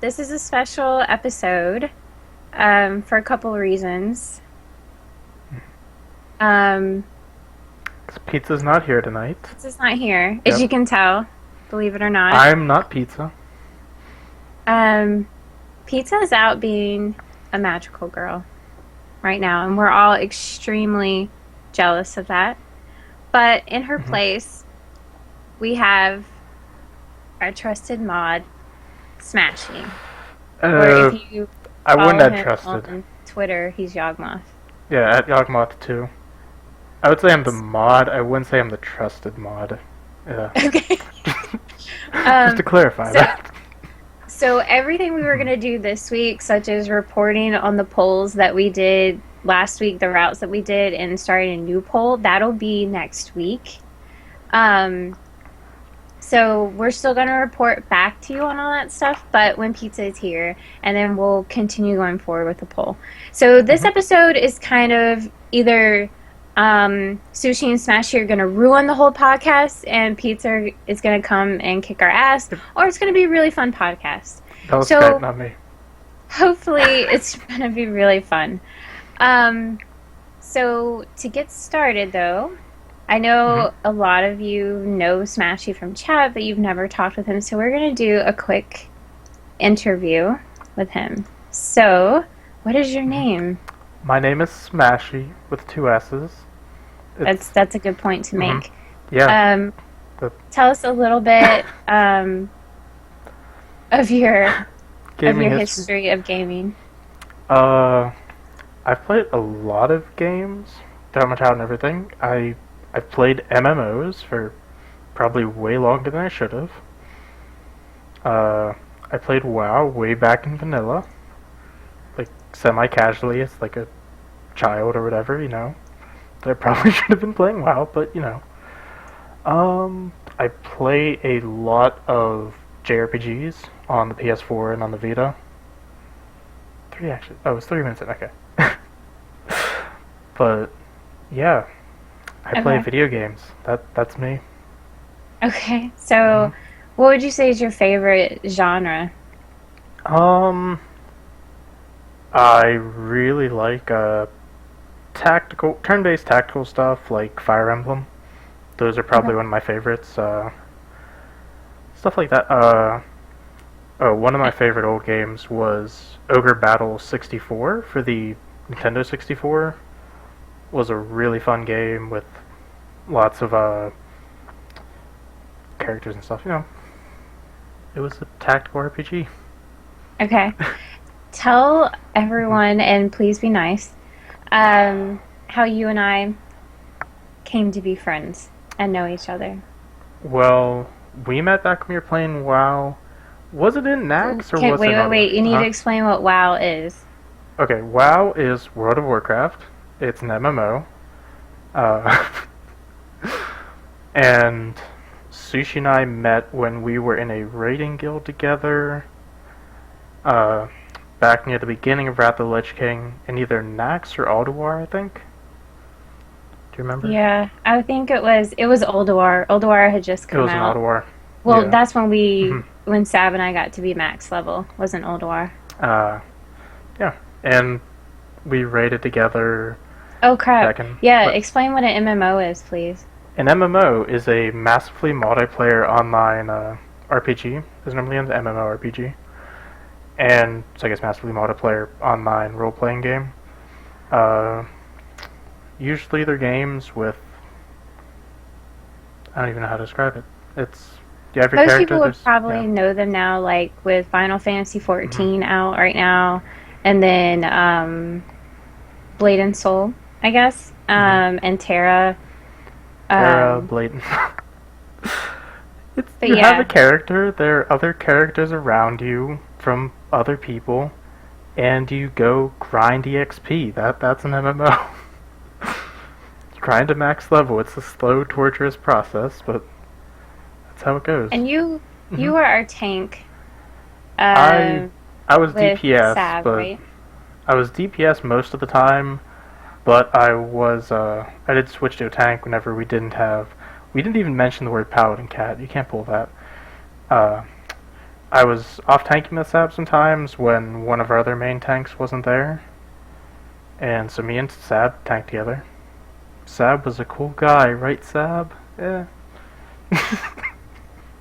this is a special episode for a couple reasons. Um, Pizza's not here tonight. Pizza's not here, as Yep. you can tell, believe it or not. I'm not Pizza. Um, Pizza is out being a magical girl right now, and we're all extremely jealous of that. But in her place, we have our trusted mod, Smashy. Or if you I wouldn't follow have him trusted. on Twitter, he's Yawgmoth. Yeah, at Yawgmoth too. I would say I'm the mod. I wouldn't say I'm the trusted mod. Yeah. Okay. Just to clarify that. So everything we were going to do this week, such as reporting on the polls that we did last week, the routes that we did, and starting a new poll, that'll be next week. So we're still going to report back to you on all that stuff, but when Pizza is here, and then we'll continue going forward with the poll. So this episode is kind of either Sushi and Smashy are going to ruin the whole podcast, and Pizza is going to come and kick our ass, or it's going to be a really fun podcast. That was So- Skype, not me. Hopefully, it's going to be really fun. So to get started, though, I know a lot of you know Smashy from chat, but you've never talked with him, so we're going to do a quick interview with him. So, what is your name? My name is Smashy with 2 S's. That's a good point to make. Yeah. Tell us a little bit of your Gaming history of gaming. I've played a lot of games throughout my childhood and everything. I've played MMOs for probably way longer than I should have. I played WoW way back in vanilla, like semi-casually as like a child or whatever, you know. That I probably should have been playing WoW, but you know. I play a lot of JRPGs on the PS4 and on the Vita. 3 actually. Oh, it's 3 minutes in. Okay. But yeah, I play Okay. video games. That's me. Okay, so what would you say is your favorite genre? I really like tactical, turn-based tactical stuff like Fire Emblem. Those are probably Okay. one of my favorites. Stuff like that. One of my favorite old games was Ogre Battle 64 for the Nintendo 64. Was a really fun game with lots of characters and stuff. You know, it was a tactical RPG. Okay. Tell everyone, and please be nice, how you and I came to be friends and know each other. Well, we met back when we were playing WoW. Was it in Nax or Okay, was it? wait. You need to explain what WoW is. Okay, WoW is World of Warcraft. It's an MMO. And Sushi and I met when we were in a raiding guild together. Back near the beginning of Wrath of the Lich King in either Nax or Alduar, I think. Do you remember? Yeah, I think it was Ulduar. Ulduar had just It come was in out. Alduar. Well, Yeah. that's when Sav and I got to be max level. Wasn't Ulduar? Yeah, and we raided together. Oh crap! Back in- Yeah, what? explain what an MMO is, please. An MMO is a massively multiplayer online RPG. Is normally an MMORPG, and so I guess massively multiplayer online role-playing game. Usually they're games with I don't even know how to describe it. It's every Most character. people would there's- probably yeah. know them now, like with Final Fantasy 14 out right now, and then Blade and Soul, I guess, and Terra. Blatant. But You have yeah. a character, there are other characters around you from other people, and you go grind EXP. That's an MMO. Grind to max level. It's a slow, torturous process, but that's how it goes. And you were our tank. I was with DPS, Sav, but right? I was DPS most of the time, but I did switch to a tank whenever we didn't even mention the word paladin cat. You can't pull that. I was off tanking the Sab sometimes when one of our other main tanks wasn't there, and so me and Sab tanked together. Sab was a cool guy, right, Sab? Yeah.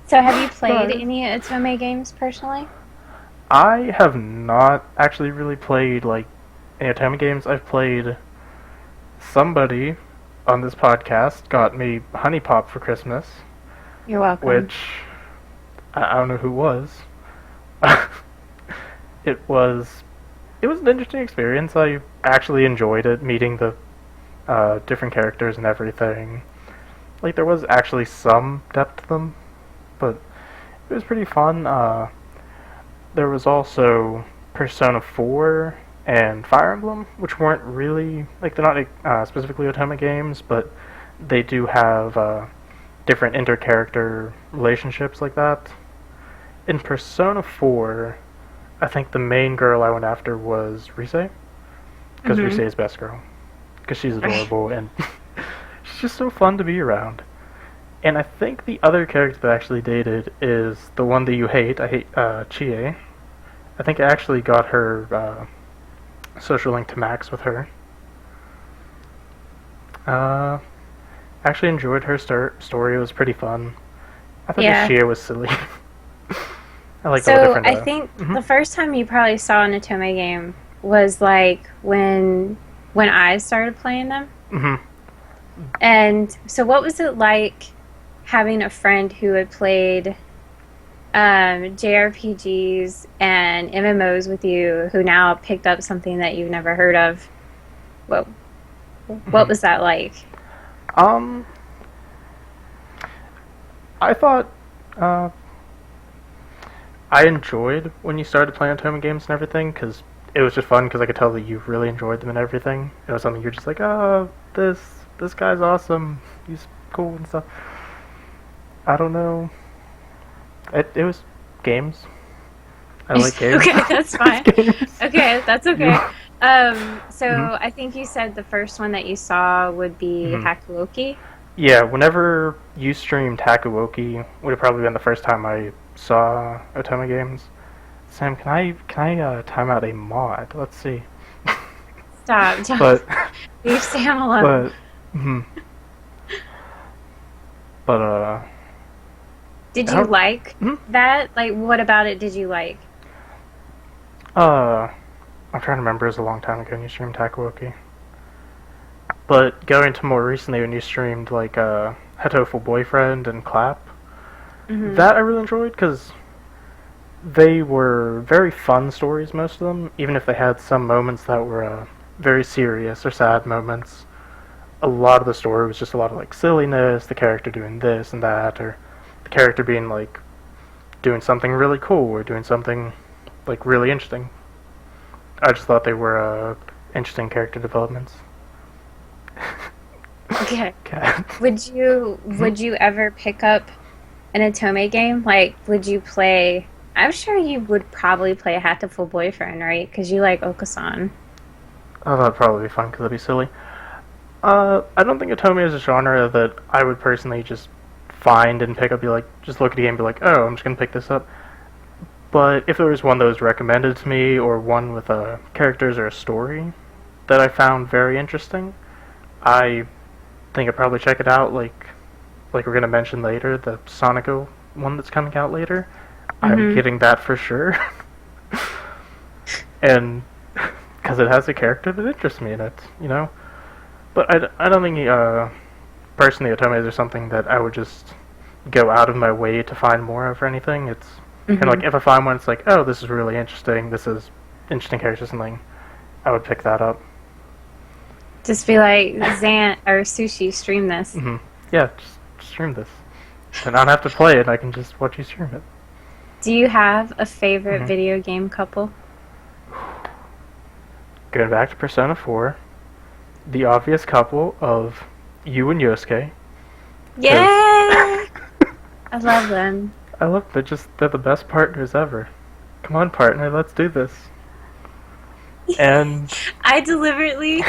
So have you played Right. any Otome games personally? I have not actually really played like any Otome games. I've played somebody on this podcast got me Honey Pop for Christmas, You're welcome. which I don't know who was. it was it was an interesting experience. I actually enjoyed it, meeting the different characters and everything. Like there was actually some depth to them, but it was pretty fun. There was also Persona 4 and Fire Emblem, which weren't really like they're not specifically Otome games, but they do have different inter-character relationships like that. In Persona 4, I think the main girl I went after was Rise, because Rise is best girl, because she's adorable and she's just so fun to be around. And I think the other character that I actually dated is the one that you hate. I hate Chie. I think I actually got her social link to Max with her. Actually enjoyed her story. It was pretty fun. I thought Yeah. the Chie was silly. I like all the So different. I think the first time you probably saw an Otome game was like when I started playing them. Mm-hmm. And so what was it like having a friend who had played JRPGs and MMOs with you who now picked up something that you've never heard of? What was that like? I thought I enjoyed when you started playing Otome games and everything, because it was just fun, because I could tell that you really enjoyed them and everything. It was something you're just like, oh, this guy's awesome, he's cool and stuff. I don't know. It was games. I like games. Okay, that's fine. Games. Okay, that's okay. So Mhm. I think you said the first one that you saw would be Hakuoki. Yeah, whenever you streamed Hakuoki, would have probably been the first time I saw Otome games. Sam, can I time out a mod? Let's see. Stop. But Leave Sam alone. but but Did you like Mhm. that? Like, what about it did you like? I'm trying to remember. It was a long time ago when you streamed Hakuoki. But going to more recently when you streamed like Hetoful Boyfriend and Clap, that I really enjoyed, because they were very fun stories, most of them, even if they had some moments that were very serious or sad moments. A lot of the story was just a lot of like silliness, the character doing this and that, or the character being like doing something really cool or doing something like really interesting. I just thought they were interesting character developments. Okay. Cat. Would you ever pick up an Otome game? Like, would you play? I'm sure you would probably play a Hatoful Boyfriend, right? Because you like Okasan. Oh, that'd probably be fun because it'd be silly. I don't think Otome is a genre that I would personally just find and pick up. Be like, just look at the game and be like, oh, I'm just gonna pick this up. But if there was one that was recommended to me, or one with characters or a story that I found very interesting, I think I'd probably check it out. Like we're gonna mention later, the Sonico one that's coming out later. I'm getting that for sure. And because it has a character that interests me in it, you know. But I don't think personally Otomes are something that I would just go out of my way to find more of or anything. It's kind of like if I find one, it's like, oh, this is really interesting. This is interesting character or something. I would pick that up. Just be like, Zant or Sushi, stream this. Yeah, just stream this, and I don't have to play it. I can just watch you stream it. Do you have a favorite video game couple? Going back to Persona 4, the obvious couple of you and Yosuke. Yeah! I love them. I love they're the best partners ever. Come on, partner, let's do this. And I deliberately,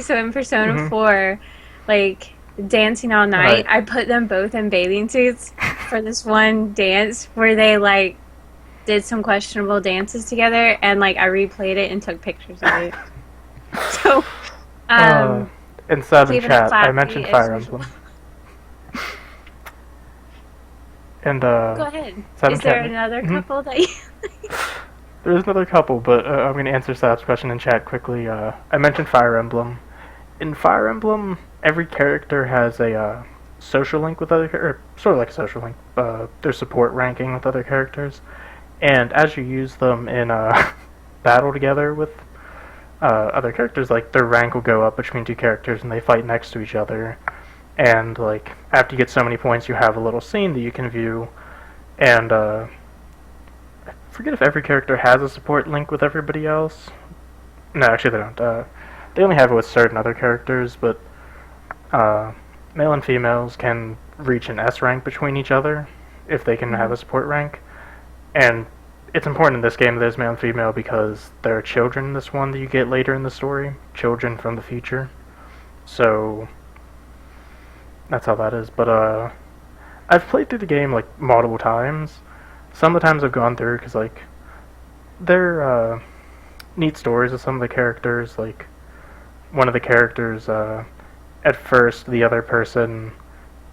so in Persona 4, like, dancing all night, Right. I put them both in bathing suits for this one dance where they like did some questionable dances together, and like I replayed it and took pictures of it. So, Uh, um, in sub and keeping it chat, I classy mentioned as Fire usual. Emblem. And Go ahead. sub Is and there chat. another Mhm. couple that you? There's another couple, but I'm going to answer Sab's question in chat quickly. I mentioned Fire Emblem. In Fire Emblem, every character has a social link with other, or sort of like a social link. Their support ranking with other characters, and as you use them in battle together with other characters, like their rank will go up between two characters, and they fight next to each other. And like after you get so many points, you have a little scene that you can view, and I forget if every character has a support link with everybody else. No, actually they don't. They only have it with certain other characters, but uh, male and females can reach an S rank between each other if they can have Mhm. a support rank. And it's important in this game that there's male and female because there are children in this one that you get later in the story, children from the future. So that's how that is. But I've played through the game like multiple times. Some of the times I've gone through because like they're neat stories of some of the characters. Like one of the characters, at first the other person,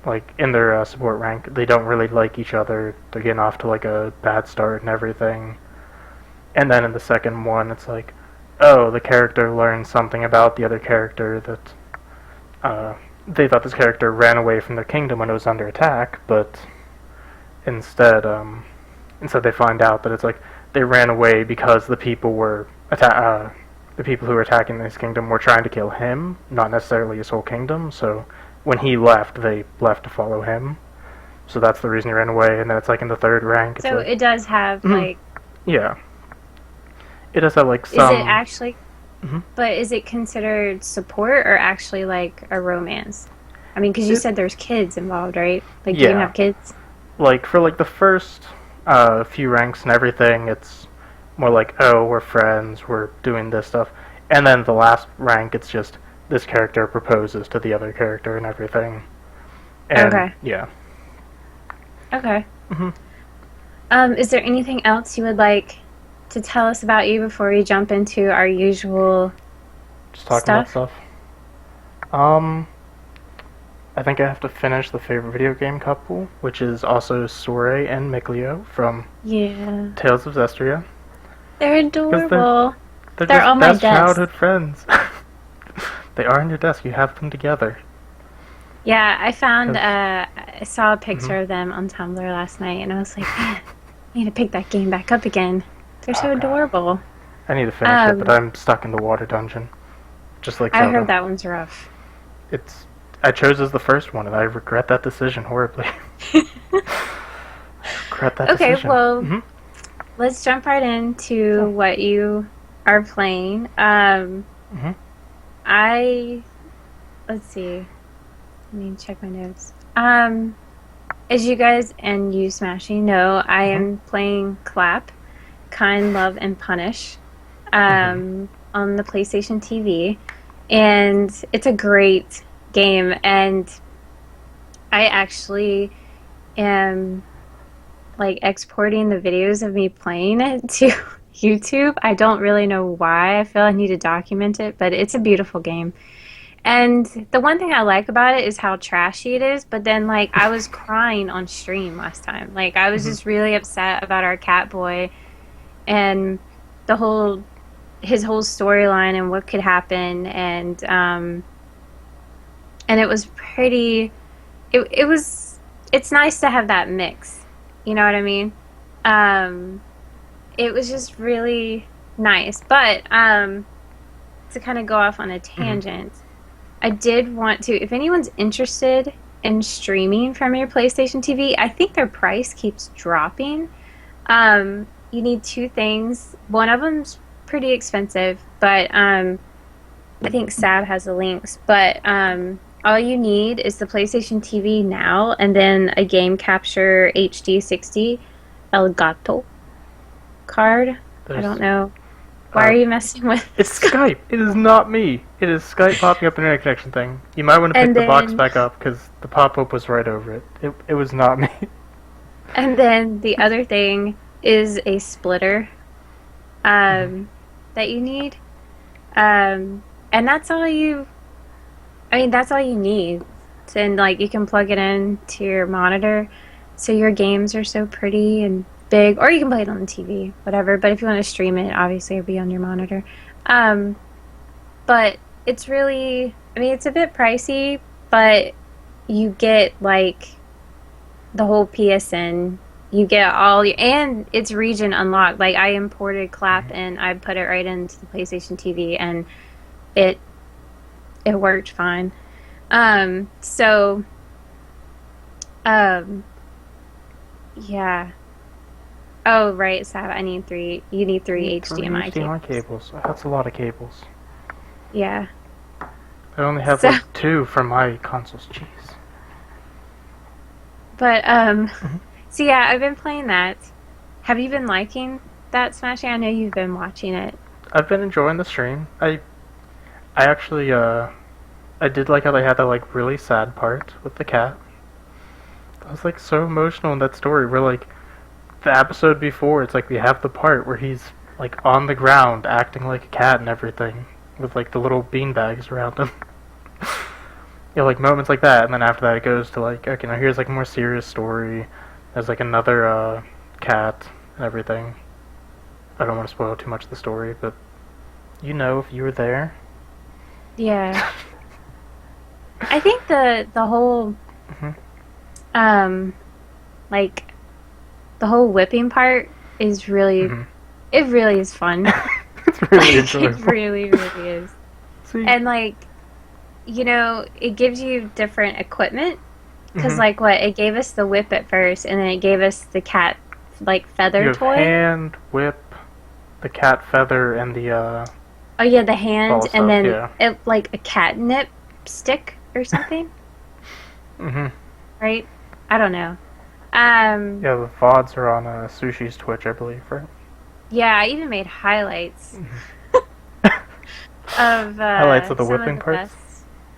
like in their support rank, they don't really like each other. They're getting off to like a bad start and everything. And then in the second one, it's like, oh, the character learns something about the other character that they thought this character ran away from their kingdom when it was under attack, but instead, instead they find out that it's like they ran away because the people who were attacking this kingdom were trying to kill him, not necessarily his whole kingdom. So when he left, they left to follow him. So that's the reason he ran away. And then it's like in the third rank, it's So like, it does have mhm, like, yeah, it does have like is it some, actually? mhm. But is it considered support or actually like a romance? I mean, because you It, said there's kids involved, right? Like you can yeah, have kids. like for like the first few ranks and everything, it's more like, oh, we're friends, we're doing this stuff, and then the last rank, it's just this character proposes to the other character and everything, and Okay. yeah. Okay. Hmm. Is there anything else you would like to tell us about you before we jump into our usual Just talking about stuff? stuff. Um, I think I have to finish the favorite video game couple, which is also Sore and Mikleo from Yeah. Tales of Zestria, They're because adorable. they're They're just on my best desk. childhood friends. They are on your desk. You have them together. Yeah, I found, 'Cause- I saw a mhm. picture of them on Tumblr last night, and I was like, man, I need to pick that game back up again. They're so Oh god, adorable. I need to finish it, but Um, I'm stuck in the water dungeon, just like I heard Zelda. that one's rough. It's I chose as the first one, and I regret that decision horribly. Regret that Okay, decision. well, Hmm. let's jump right into So, what you are playing. hmm. I let's see. Let me check my notes. As you guys and you Smashy know, I Hmm. am playing Clap, Kind, Love, and Punish, Hmm. on the PlayStation TV, and it's a great game. And I actually am like exporting the videos of me playing it to YouTube. I don't really know why. I feel I need to document it, but it's a beautiful game. And the one thing I like about it is how trashy it is, but then like I was crying on stream last time. Like I was Hmm. just really upset about our cat boy and the whole his whole storyline and what could happen, and it was pretty it was it's nice to have that mix. You know what I mean? Um it was just really nice. But to kind of go off on a Hmm. tangent, I did want to, if anyone's interested in streaming from your PlayStation TV, I think their price keeps dropping. You need two things. One of them's pretty expensive, but I think Sab has the links. But all you need is the PlayStation TV Now, and then a Game Capture HD 60 Elgato card. I There's don't know. Why uh, are you messing with it's this? Skype. It is not me. It is Skype popping up internet connection thing. You might want to pick And the box then back up because the pop up was right over it. It was not me. And then the other thing is a splitter that you need. And that's all you. I mean, that's all you need. And like you can plug it in to your monitor, so your games are so pretty and big, or you can play it on the TV, whatever. But if you want to stream it, obviously it'll be on your monitor. Um, but it's really, I mean, it's a bit pricey, but you get like the whole PSN. You get all your, and it's region unlocked. Like I imported Clap and I put it right into the PlayStation TV, and it it worked fine. So um, yeah. Oh right, Sab, I need three. You need three Three HDMI HDMI cables. cables. That's a lot of cables. Yeah. I only have So, like two for my consoles. Jeez. but so yeah, I've been playing that. Have you been liking that Smashing? I know you've been watching it. I've been enjoying the stream. I actually I did like how they had that like really sad part with the cat. I was like so emotional in that story. Where like the episode before, it's like we have the part where he's like on the ground acting like a cat and everything, with like the little bean bags around him. Yeah, like moments like that, and then after that it goes to like, okay, now here's like a more serious story. There's like another cat and everything. I don't want to spoil too much of the story, but you know if you were there. Yeah. I think the whole Mhm. um like the whole whipping part is really Mhm. it really is fun. It's really Like it enjoyable. really really is. See, And like it gives you different equipment because mhm. like what it gave us the whip at first, and then it gave us the cat like You feather have toy. hand, whip, the cat feather, and the Oh yeah, the hand, ball and stuff. then Yeah. it like a catnip stick or something, Mhm. right? I don't know. Um, Yeah, the VODs are on Sushi's Twitch, I believe, right? yeah, I even made highlights of Highlights of the some whipping of the parts. best.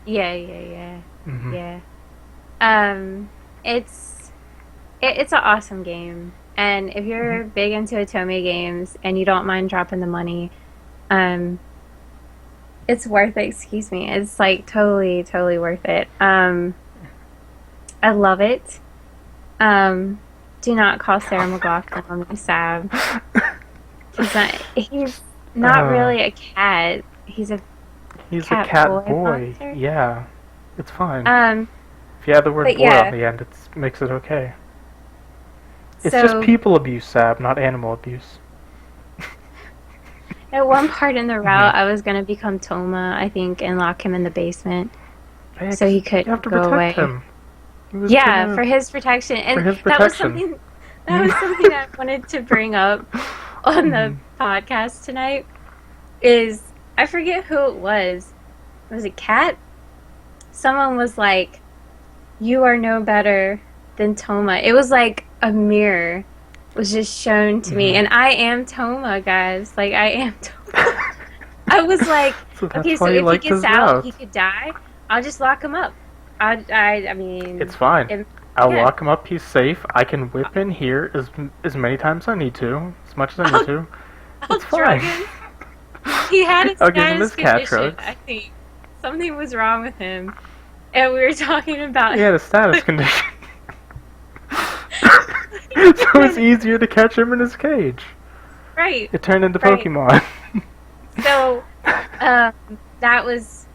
Yeah, yeah, yeah, Mhm. yeah. It's it's an awesome game, and if Mhm. you're big into Otome games and you don't mind dropping the money, um, it's worth it. Excuse me, it's like totally, totally worth it. I love it. Um, do not call Sarah McLaughlin on me, Sab. He's not uh, really a cat. He's a he's a cat cat boy boy. monster. Yeah, it's fine. Um, If you add the word but boy on yeah, the end, it makes it okay. It's just so people abuse, Sab, not animal abuse. at one part in the Mhm. route, I was gonna become Toma, I think, and lock him in the basement Hey, so he you have couldn't to go protect away. him. He was Yeah, for gonna his protection, for and his that was protection. something. That was something I wanted to bring up on the Mhm. podcast tonight. Is I forget who it was. Was it Kat? Someone was like, "You are no better than Toma." It was like a mirror was just shown to me, Mhm. and I am Toma, guys. Like I am Toma. I was like, So okay, that's so why you if he liked gets his out, he route. could die. I'll just lock him up. I It's mean, fine. it, I'll yeah, lock him up. He's safe. I can whip in here as many times as I need to, as much as I need I'll, to. I'll It's drug fine. him. He had a I'll give him status his cat condition, drugs. I think. Something was wrong with him. And we were talking about He had a status condition. So it's putting easier to catch him in his cage. right, It turned into right. Pokemon. So um, that was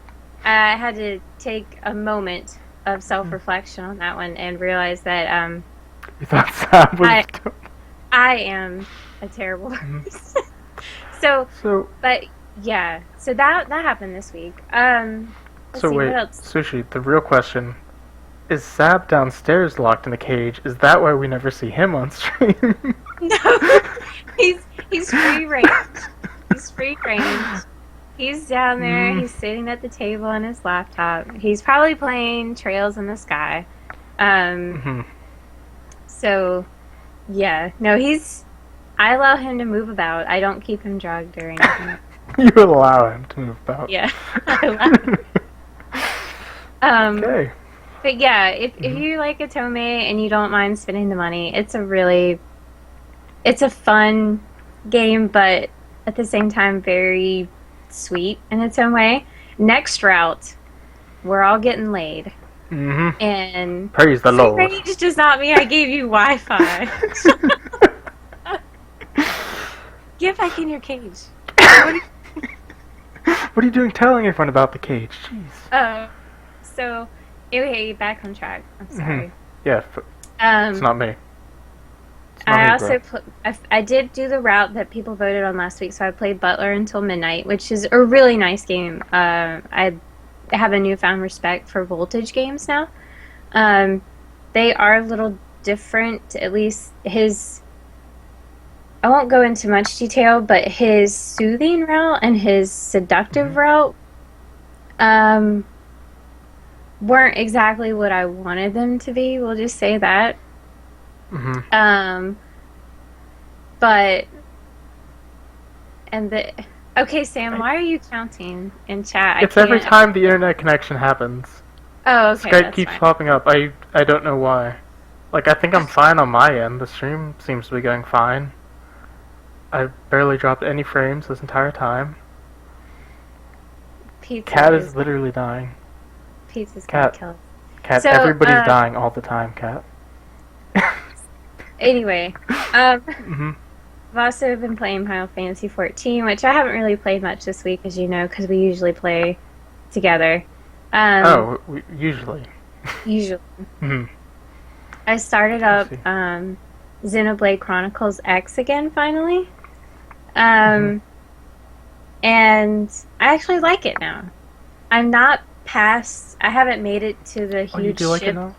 I had to take a moment of self-reflection on that one and realize that You thought Sam was I dope. I am a terrible Mhm. person. So, So, but yeah, so that happened this week. Let's so see what wait, else. Sushi, the real question, is Sab downstairs locked in a cage? Is that why we never see him on stream? No, he's free range. He's free range. He's down there. Mm. He's sitting at the table on his laptop. He's probably playing Trails in the Sky. Mhm. So yeah, no, I allow him to move about. I don't keep him drugged or anything. You allow him to move about. Yeah, I allow him. Okay. But yeah, if Hmm. you like Atome and you don't mind spending the money, it's a fun game, but at the same time very sweet in its own way. Next route, we're all getting laid. Hmm. And Praise the free Lord. range does not mean I gave you Wi-Fi. Get back in your cage. What What are you doing telling everyone about the cage? Jeez. so anyway, back on track. I'm Hmm. sorry. Yeah, it's Um, not me. It's not I me, bro. also I did do the route that people voted on last week, so I played Butler until midnight, which is a really nice game. I have a newfound respect for Voltage games now. Um, they are a little different, at least his. I won't go into much detail, but his soothing route and his seductive Hmm. route um, weren't exactly what I wanted them to be. We'll just say that. Hmm. Um, but and the okay, Sam, why are you counting in chat? I It's every can't. time the internet connection happens. Oh, okay, Skype that's keeps fine. popping up. I don't know why. Like, I think I'm fine on my end. The stream seems to be going fine. I barely dropped any frames this entire time. Pizza Cat is is literally dying. pizza's gonna Cat. kill us. Cat. So, Everybody's dying all the time, Cat. anyway, Hmm. I've also been playing Final Fantasy 14, which I haven't really played much this week, as you know, because we usually play together. Um, Oh, usually. usually, Hmm. I started I up see. Xenoblade Chronicles X again finally, Hmm. um, and I actually like it now. I'm not past. I haven't made it to the Oh, you huge do like it ship now? that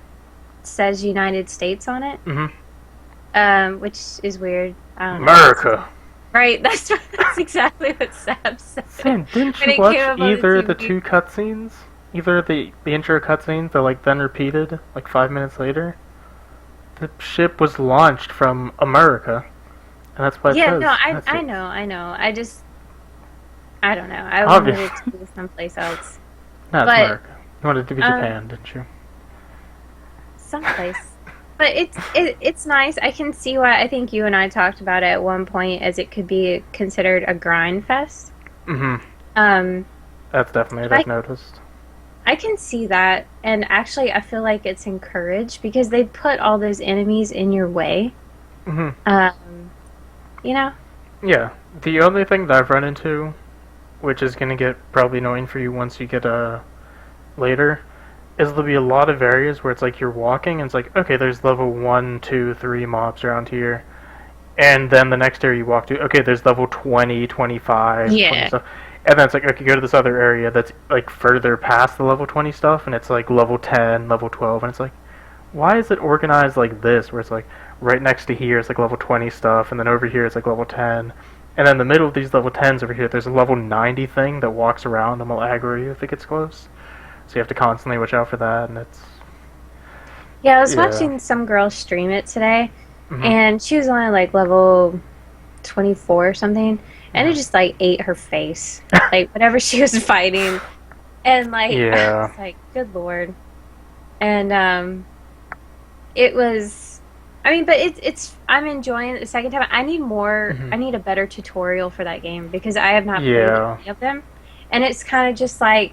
says United States on it, Hmm. which is weird. I don't know. It's America. right. That's exactly what Sab said Sam, didn't when you it came watch up on the either the TV. two cutscenes? Either the intro cutscenes that like then repeated like 5 minutes later? The ship was launched from America, and that's what it Yeah, no, says. I know. I don't know. I wanted it to Obviously. be someplace else, No, it's but America. You wanted it to be um, Japan, didn't you? someplace. But it's nice. I can see why. I think you and I talked about it at one point as it could be considered a grind fest. Mm-hmm. Um, That's definitely what I I've noticed. I can see that, and actually, I feel like it's encouraged because they put all those enemies in your way. Mm-hmm. Um, you know, Yeah. The only thing that I've run into, which is gonna get probably annoying for you once you get later, is there'll be a lot of areas where it's like you're walking and it's like, okay, there's level 1, 2, 3 mobs around here. And then the next area you walk to, okay, there's level 20, 25, 20 yeah, stuff. And then it's like, okay, go to this other area that's like further past the level 20 stuff, and it's like level 10, level 12, and it's like, why is it organized like this, where it's like right next to here is like level 20 stuff, and then over here it's like level 10. And then in the middle of these level 10s over here, there's a level 90 thing that walks around and will aggro you if it gets close. So you have to constantly watch out for that, and it's, yeah. I was yeah. watching some girl stream it today, Hmm. and she was only like level 24 or something, and it Hmm. just like ate her face, like whatever she was fighting, and like I Yeah. was like, good lord, and it was. I mean, but it's. I'm enjoying it the second time. I need more. Hmm. I need a better tutorial for that game because I have not played Yeah. any of them, and it's kind of just like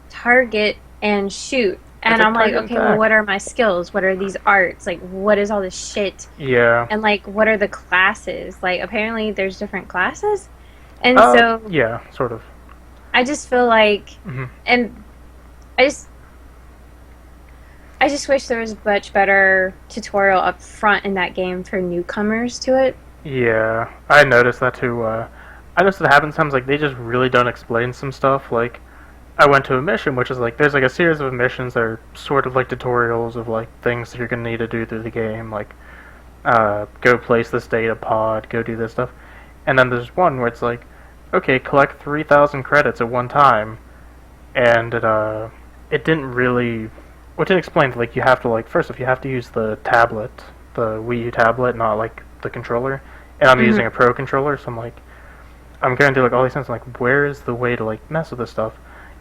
target and shoot. It's And like I'm like, target okay, well, attack. what are my skills? What are these arts? Like, what is all this shit? Yeah. And like, what are the classes? Like, apparently there's different classes. And so Yeah, sort of. I just feel like, Hmm. and I just, I just wish there was a much better tutorial up front in that game for newcomers to it. Yeah, I noticed that too. I noticed it happens sometimes, like, they just really don't explain some stuff. Like, I went to a mission, which is like, there's like a series of missions that are sort of like tutorials of like things that you're gonna need to do through the game. Like, go place this data pod, go do this stuff. And then there's one where it's like, okay, collect 3,000 credits at one time. And it didn't really, well, it didn't explain, like, you have to, like, first off, you have to use the tablet, the Wii U tablet, not, like, the controller. And I'm Hmm. using a Pro controller, so I'm like, I'm going to do, like, all these things, like, where is the way to, like, mess with this stuff?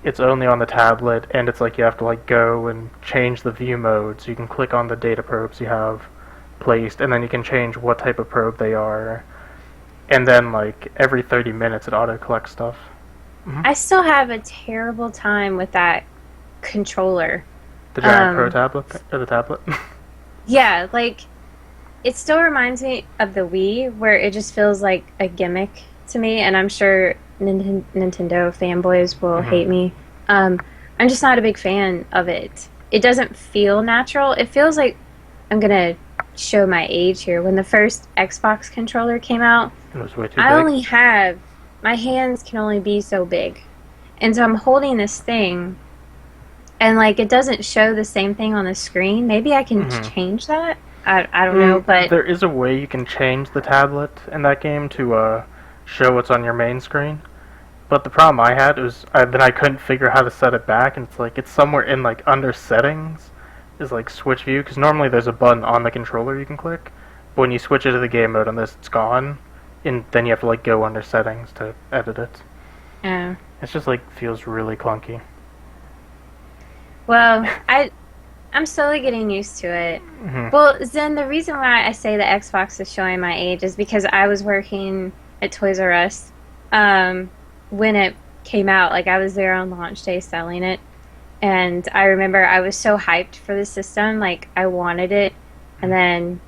it's only on the tablet, and it's like you have to like go and change the view mode, so you can click on the data probes you have placed, and then you can change what type of probe they are, and then like every 30 minutes it auto collects stuff. I still have a terrible time with that controller. The giant pro Um, tablet or the tablet. yeah, like it still reminds me of the Wii, where it just feels like a gimmick to me, and I'm sure Nintendo fanboys will hmm hate me. Um, I'm just not a big fan of it. It doesn't feel natural. It feels like I'm gonna show my age here. When the first Xbox controller came out, It was way too I big. only have my hands can only be so big. And so I'm holding this thing and like it doesn't show the same thing on the screen. Maybe I can hmm change that. I don't know, but There is a way you can change the tablet in that game to show what's on your main screen. But the problem I had was then I couldn't figure how to set it back, and it's like it's somewhere in like under settings is like switch view, because normally there's a button on the controller you can click, but when you switch it to the game mode on this, it's gone, and then you have to like go under settings to edit it. uh, It's just like feels really clunky. well, I'm slowly getting used to it. hmm Well, then the reason why I say the Xbox is showing my age is because I was working at Toys R Us when it came out. Like I was there on launch day selling it, and I remember I was so hyped for the system. Like I wanted it, and then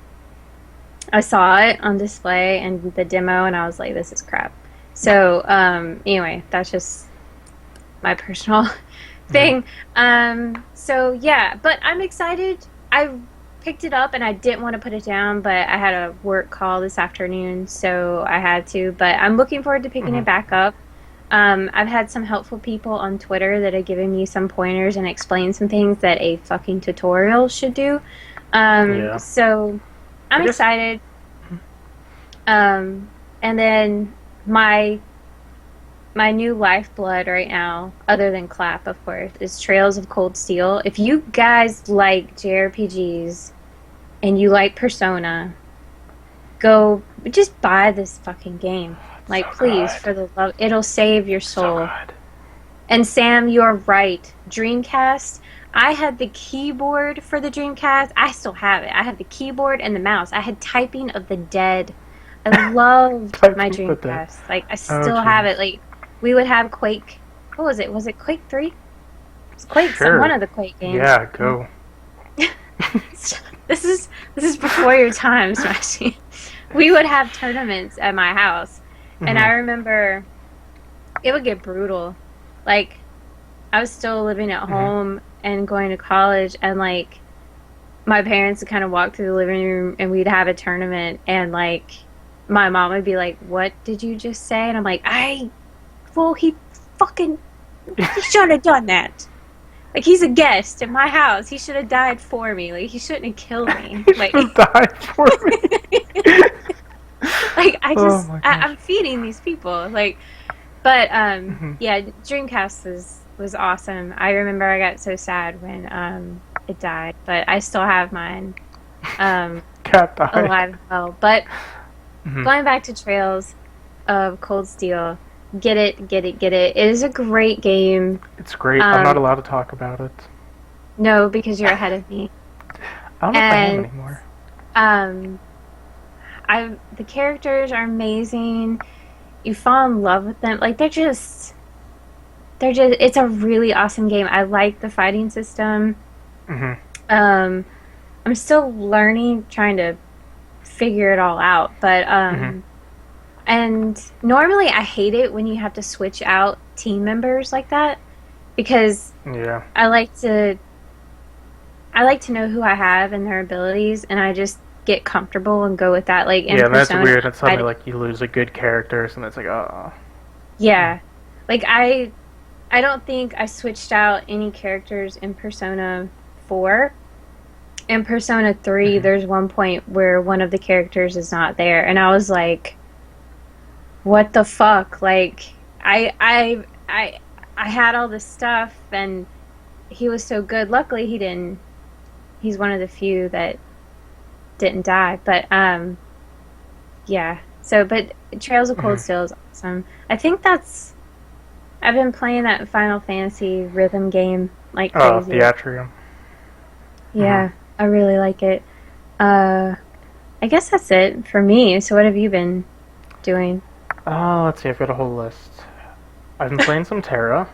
I saw it on display and the demo, and I was like, "This is crap." So anyway, that's just my personal hmm thing. So yeah, but I'm excited. I picked it up and I didn't want to put it down, but I had a work call this afternoon, so I had to. But I'm looking forward to picking hmm it back up. I've had some helpful people on Twitter that have given me some pointers and explained some things that a fucking tutorial should do. Yeah. So I I'm guess. excited. And then my my new lifeblood right now, other than Clap, of course, is Trails of Cold Steel. If you guys like JRPGs and you like Persona, go just buy this fucking game. It's Like, so please, good. for the love, it'll save your So soul. good. And Sam, you're right. Dreamcast. I had the keyboard for the Dreamcast. I still have it. I have the keyboard and the mouse. I had Typing of the Dead. I loved my Typing the dead. Dreamcast. Like I Oh still have jeez. it. Like we would have Quake. What was it? Was it Quake 3? It's Quake. Some one Sure. of the Quake games. Yeah. Go. This is before your time, Smashy. We would have tournaments at my house, and I hmm remember it would get brutal. Like I was still living at hmm home and going to college, and like my parents would kind of walk through the living room, and we'd have a tournament, and like my mom would be like, "What did you just say?" And I'm like, well, he fucking, he shouldn't have done that. Like he's a guest at my house. He should have died for me. Like he shouldn't have killed me. You Like, should have died for me. like Oh my gosh. I'm feeding these people. Like, but hmm yeah, Dreamcast was awesome. I remember I got so sad when it died, but I still have mine Cat died. alive and well. But hmm going back to Trails of Cold Steel, get it, get it, get it. It is a great game. It's great. I'm not Um, allowed to talk about it. no, because you're ahead of me. I don't know if I am And anymore. um, I the characters are amazing. You fall in love with them. Like they're just it's a really awesome game. I like the fighting system. hmm Um, I'm still learning, trying to figure it all out, but hmm and normally I hate it when you have to switch out team members like that because Yeah. I like to I like to know who I have and their abilities, and I just get comfortable and go with that. Like in Yeah, and that's Persona, weird. It's suddenly I, like you lose a good character, and it's like, oh. yeah, like I don't think I switched out any characters in Persona 4. In Persona 3, hmm there's one point where one of the characters is not there, and I was like, "What the fuck?" Like, I had all this stuff, and he was so good. Luckily, he didn't. He's one of the few that didn't die. But yeah. So, but Trails of hmm Cold Steel is awesome. I think that's. I've been playing that Final Fantasy rhythm game like The crazy. Atrium. Hmm. Yeah, I really like it. Uh, I guess that's it for me. So what have you been doing? Let's see, I've got a whole list. I've been playing some Terra.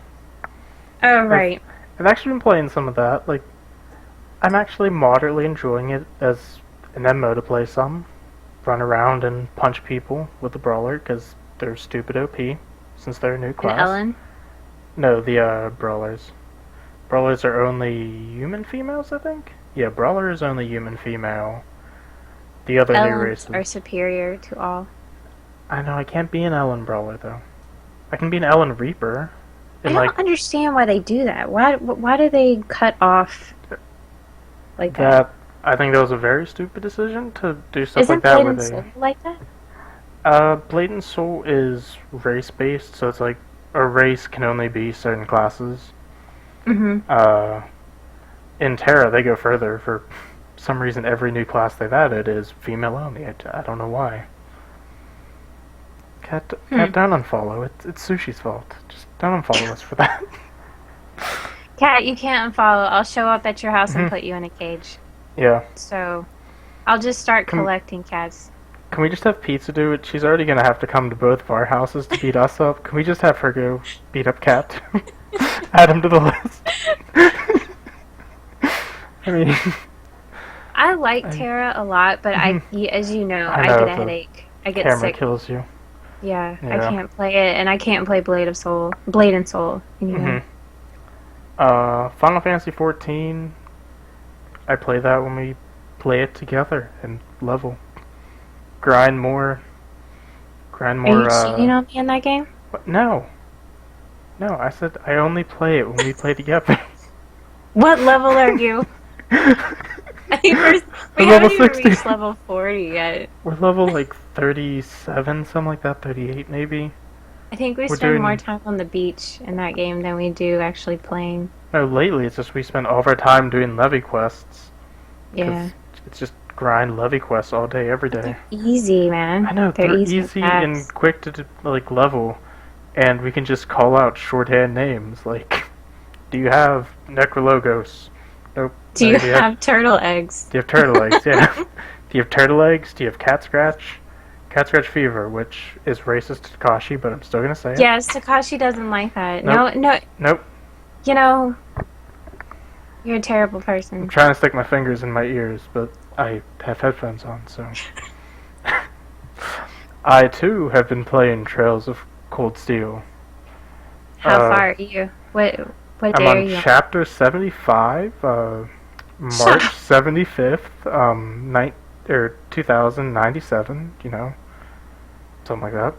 Oh, I've right. I've actually been playing some of that. Like, I'm actually moderately enjoying it as an MMO to play some. Run around and punch people with the brawler because they're stupid OP since they're a new And class. Ellen? No, the brawlers. Brawlers are only human females, I think. Yeah, brawler is only human female. The other new Ellens are races. superior to all. I know I can't be an Ellen brawler though. I can be an Ellen Reaper. I And like don't understand why they do that. Why do they cut off like that? that, I think that was a very stupid decision to do stuff like Isn't that Blade where and they. Soul like that? Blade and Soul is race based, so it's like a race can only be certain classes. Mm-hmm. Uh, in Terra, they go further. For some reason, every new class they've added is female only. I don't know why. Cat, Hmm. don't unfollow. It's Sushi's fault. Just don't unfollow us for that. Cat, you can't unfollow. I'll show up at your house and Mhm. put you in a cage. Yeah. So I'll just start Can collecting cats. can we just have Pizza do it? She's already gonna have to come to both of our houses to beat us up. Can we just have her go beat up Cat? Add him to the list. I mean, I like I, Terra a lot, but mhm. as you know, I I know get a the headache. I get camera sick. kills you. Yeah, I Yeah. can't play it, and I can't play Blade and Soul Hmm. anymore. Final Fantasy 14. I play that when we play it together and level. Grind more. Grind Are you more. cheating on me in that game? What? No. No, I said I only play it when we play together. What level are you? I think we We're level haven't even 60. reached level 40 yet. We're level like 37, something like that, 38 maybe. I think we We're spend more doing. time on the beach in that game than we do actually playing. No, lately it's just we spend all of our time doing levy quests. Yeah. Because it's just grind levy quests all day, every But day. they're easy, man. I know, They're they're easy easy and tasks. quick to like level, and we can just call out shorthand names like, "Do you have Necrologos?" Nope. Do No, you have turtle eggs? do you have turtle eggs? Yeah. Do you have turtle eggs? Do you have cat scratch? Cat scratch fever, which is racist to Takashi, but I'm still gonna say it. Yes, Takashi doesn't like that. Nope. No, Nope. you know, you're a terrible I'm person. trying to stick my fingers in my ears, but I have headphones on, so. I too have been playing Trails of Cold Steel. How Uh, far are you? What I'm day are on you on? chapter 75, Shut March up. 75th, 2097, something like that.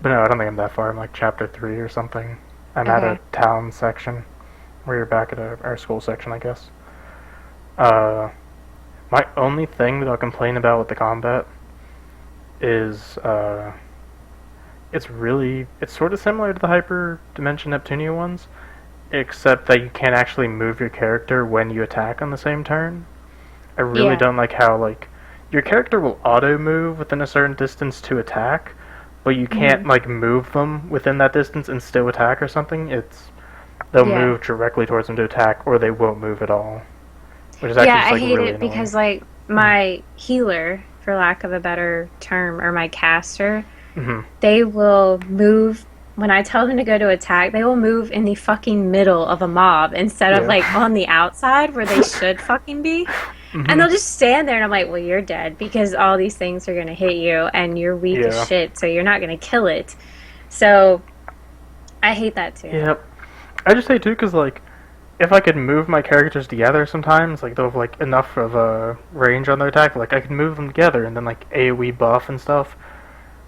But no, I don't think I'm that far. I'm like chapter 3 or something. I'm at a Okay. town section, where you're back at our school section, I guess. Uh, my only thing that I'll complain about with the combat is, it's sort of similar to the Hyper Dimension Neptunia ones, except that you can't actually move your character when you attack on the same turn. I really Yeah. don't like how, like, your character will auto move within a certain distance to attack, but you can't, Mhm. like, move them within that distance and still attack or something. They'll Yeah. move directly towards them to attack, or they won't move at all. Which is actually Yeah, just, I like, hate really it annoying. because like my healer, for lack of a better term, or my caster, Hmm. they will move when I tell them to go to attack, they will move in the fucking middle of a mob instead of like Yeah. on the outside where they should fucking be. And Hmm. they'll just stand there and I'm like, well, you're dead because all these things are going to hit you and you're weak as Yeah. shit, so you're not going to kill it. So I hate that too. Yep. I just say too, because like, if I could move my characters together, sometimes like they'll have like enough of a range on their attack, like I could move them together and then like AOE buff and stuff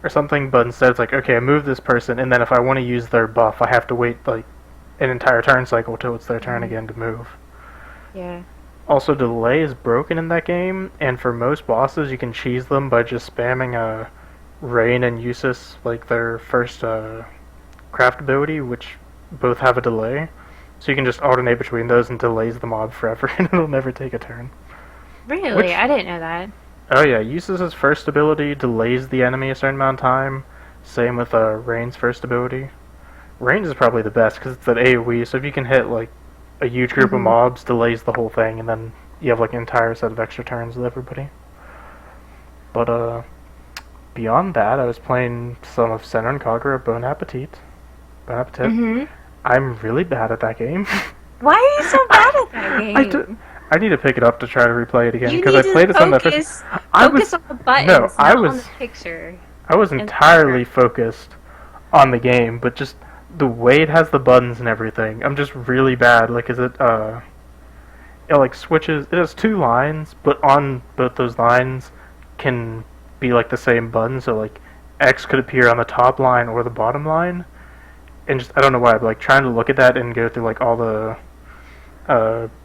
or something. But instead, it's like, okay, I move this person, and then if I want to use their buff, I have to wait like an entire turn cycle till it's their turn Mhm. again to move. Yeah. Also, delay is broken in that game, and for most bosses, you can cheese them by just spamming Rain and Usus, like their first craft ability, which both have a delay. So you can just alternate between those and delays the mob forever, and it'll never take a turn. Really? Which, I didn't know that. oh yeah, Usus's first ability delays the enemy a certain amount of time. Same with Rain's first ability. Range is probably the best because it's an AoE, so if you can hit like a huge group of Mm-hmm. mobs, delays the whole thing, and then you have like an entire set of extra turns with everybody. But beyond that, I was playing some of Senran Kagura Bon Appetit. Bon Appetit. Mm-hmm. I'm really bad at that game. Why are you so bad at that I do. game? I need to pick it up to try to replay it again You because need I to played it on the first. I focus was on the buttons, no, I not on was the picture I was and the entirely background. focused on the game, but just the way it has the buttons and everything, I'm just really bad. Like, is it it like switches? It has two lines, but on both those lines can be like the same button. So like X could appear on the top line or the bottom line, and just I don't know why, but like trying to look at that and go through like all the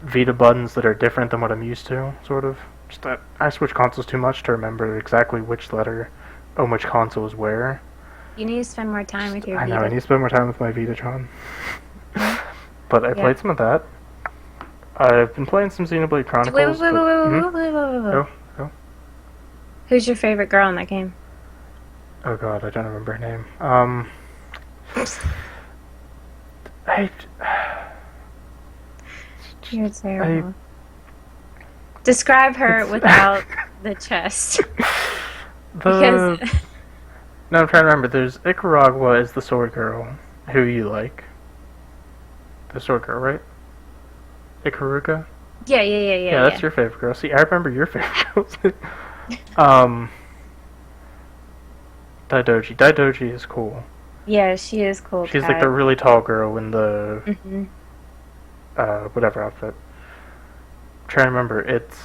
Vita buttons that are different than what I'm used to, sort of. Just that I switch consoles too much to remember exactly which letter on which console is where. You need to spend more time with your I know, I Vita. need to spend more time with my Vitatron. But I Yeah. played some of that. I've been playing some Xenoblade Wait, wait, wait, Chronicles. wait, But, wait, mhm. wait, wait, wait, wait, wait. Go, go. Who's your favorite girl in that game? Oh god, I don't remember her name. I, You're I terrible. Describe her without the chest. Because the no, I'm trying to remember. There's Icaragua is the sword girl, who you like. The sword girl, right? Ikaruga? Yeah, that's yeah. your favorite girl. See, I remember your favorite girls. um, Daidoji. Daidoji is cool. Yeah, she is cool. She's like the really tall girl in the Mm-hmm. whatever outfit. I'm trying to remember. It's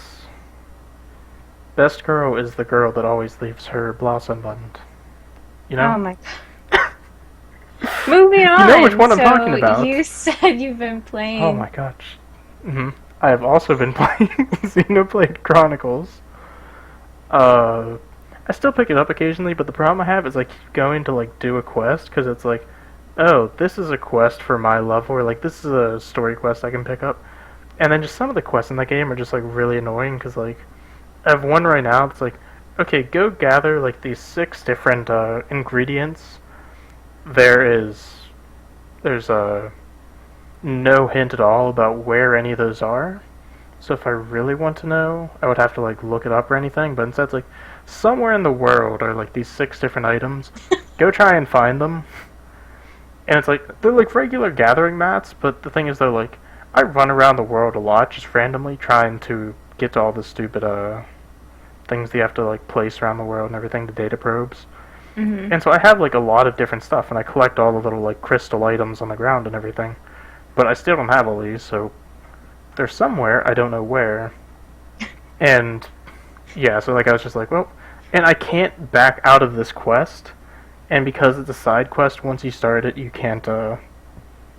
best girl is the girl that always leaves her blossom button. You know? Oh my god. Moving on. You know which one I'm So talking about. you said you've been playing. Oh my gosh. I have also been playing Xenoblade Chronicles. I still pick it up occasionally, but the problem I have is I keep going to like do a quest because it's like, oh, this is a quest for my level, or like this is a story quest I can pick up, and then just some of the quests in the game are just like really annoying because like I have one right now that's like, okay, go gather like these 6 different ingredients. There's no hint at all about where any of those are. So if I really want to know, I would have to like look it up or anything. But instead, it's like somewhere in the world are like these 6 different items. Go try and find them. And it's like they're like regular gathering mats, but the thing is though, like I run around the world a lot just randomly trying to get to all the stupid things that you have to like place around the world and everything, the data probes. Mm-hmm. And so I have like a lot of different stuff, and I collect all the little like crystal items on the ground and everything. But I still don't have all these, so they're somewhere, I don't know where. And yeah, so like I was just like, well, and I can't back out of this quest, and because it's a side quest, once you start it, you can't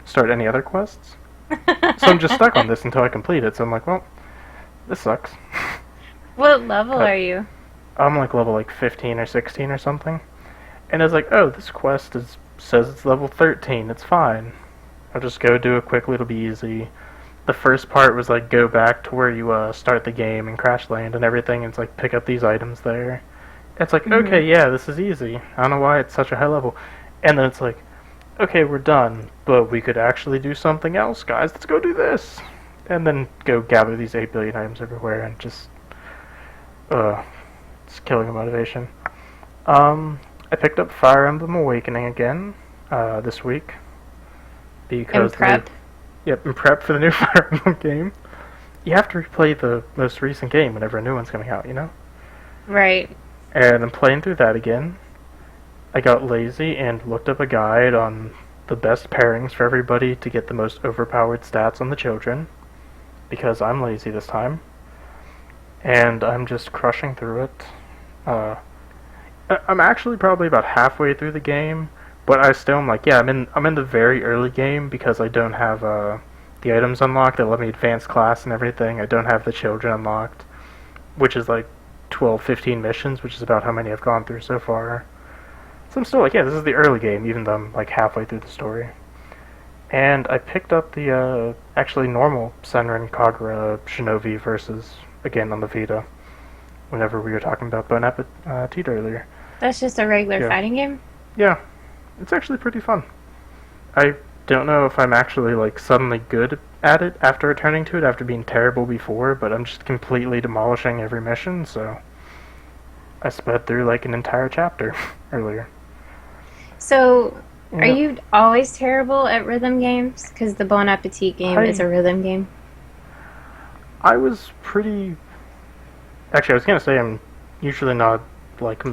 start any other quests. So I'm just stuck on this until I complete it. So I'm like, well, this sucks. What level But are you? I'm like level like 15 or 16 or something. And it's like, oh, this quest says it's level 13. It's fine. I'll just go do it quickly. It'll be easy. The first part was like go back to where you start the game and crash land and everything. And it's like pick up these items there. It's like, Mm-hmm. okay, yeah, this is easy. I don't know why it's such a high level. And then it's like, okay, we're done, but we could actually do something else, guys. Let's go do this. And then go gather these 8 billion items everywhere and just, it's killing the motivation. I picked up Fire Emblem Awakening again, this week. In Because prep? Yep, in prep for the new Fire Emblem game. You have to replay the most recent game whenever a new one's coming out, you know? Right. And I'm playing through that again. I got lazy and looked up a guide on the best pairings for everybody to get the most overpowered stats on the children. Because I'm lazy this time. And I'm just crushing through it. I'm actually probably about halfway through the game, but I still am like, yeah, I'm in the very early game because I don't have the items unlocked that let me advance class and everything. I don't have the children unlocked, which is like 12, 15 missions, which is about how many I've gone through so far. So I'm still like, yeah, this is the early game, even though I'm like halfway through the story. And I picked up the actually normal Senran Kagura Shinobi versus again on the Vita. Whenever we were talking about Bon Appetit earlier. That's just a regular Yeah. fighting game? Yeah, it's actually pretty fun. I don't know if I'm actually like suddenly good at it after returning to it after being terrible before, but I'm just completely demolishing every mission, so I sped through like an entire chapter earlier. So, are Yeah. you always terrible at rhythm games? Because the Bon Appetit game is I a rhythm game. I was pretty actually I was gonna say I'm usually not like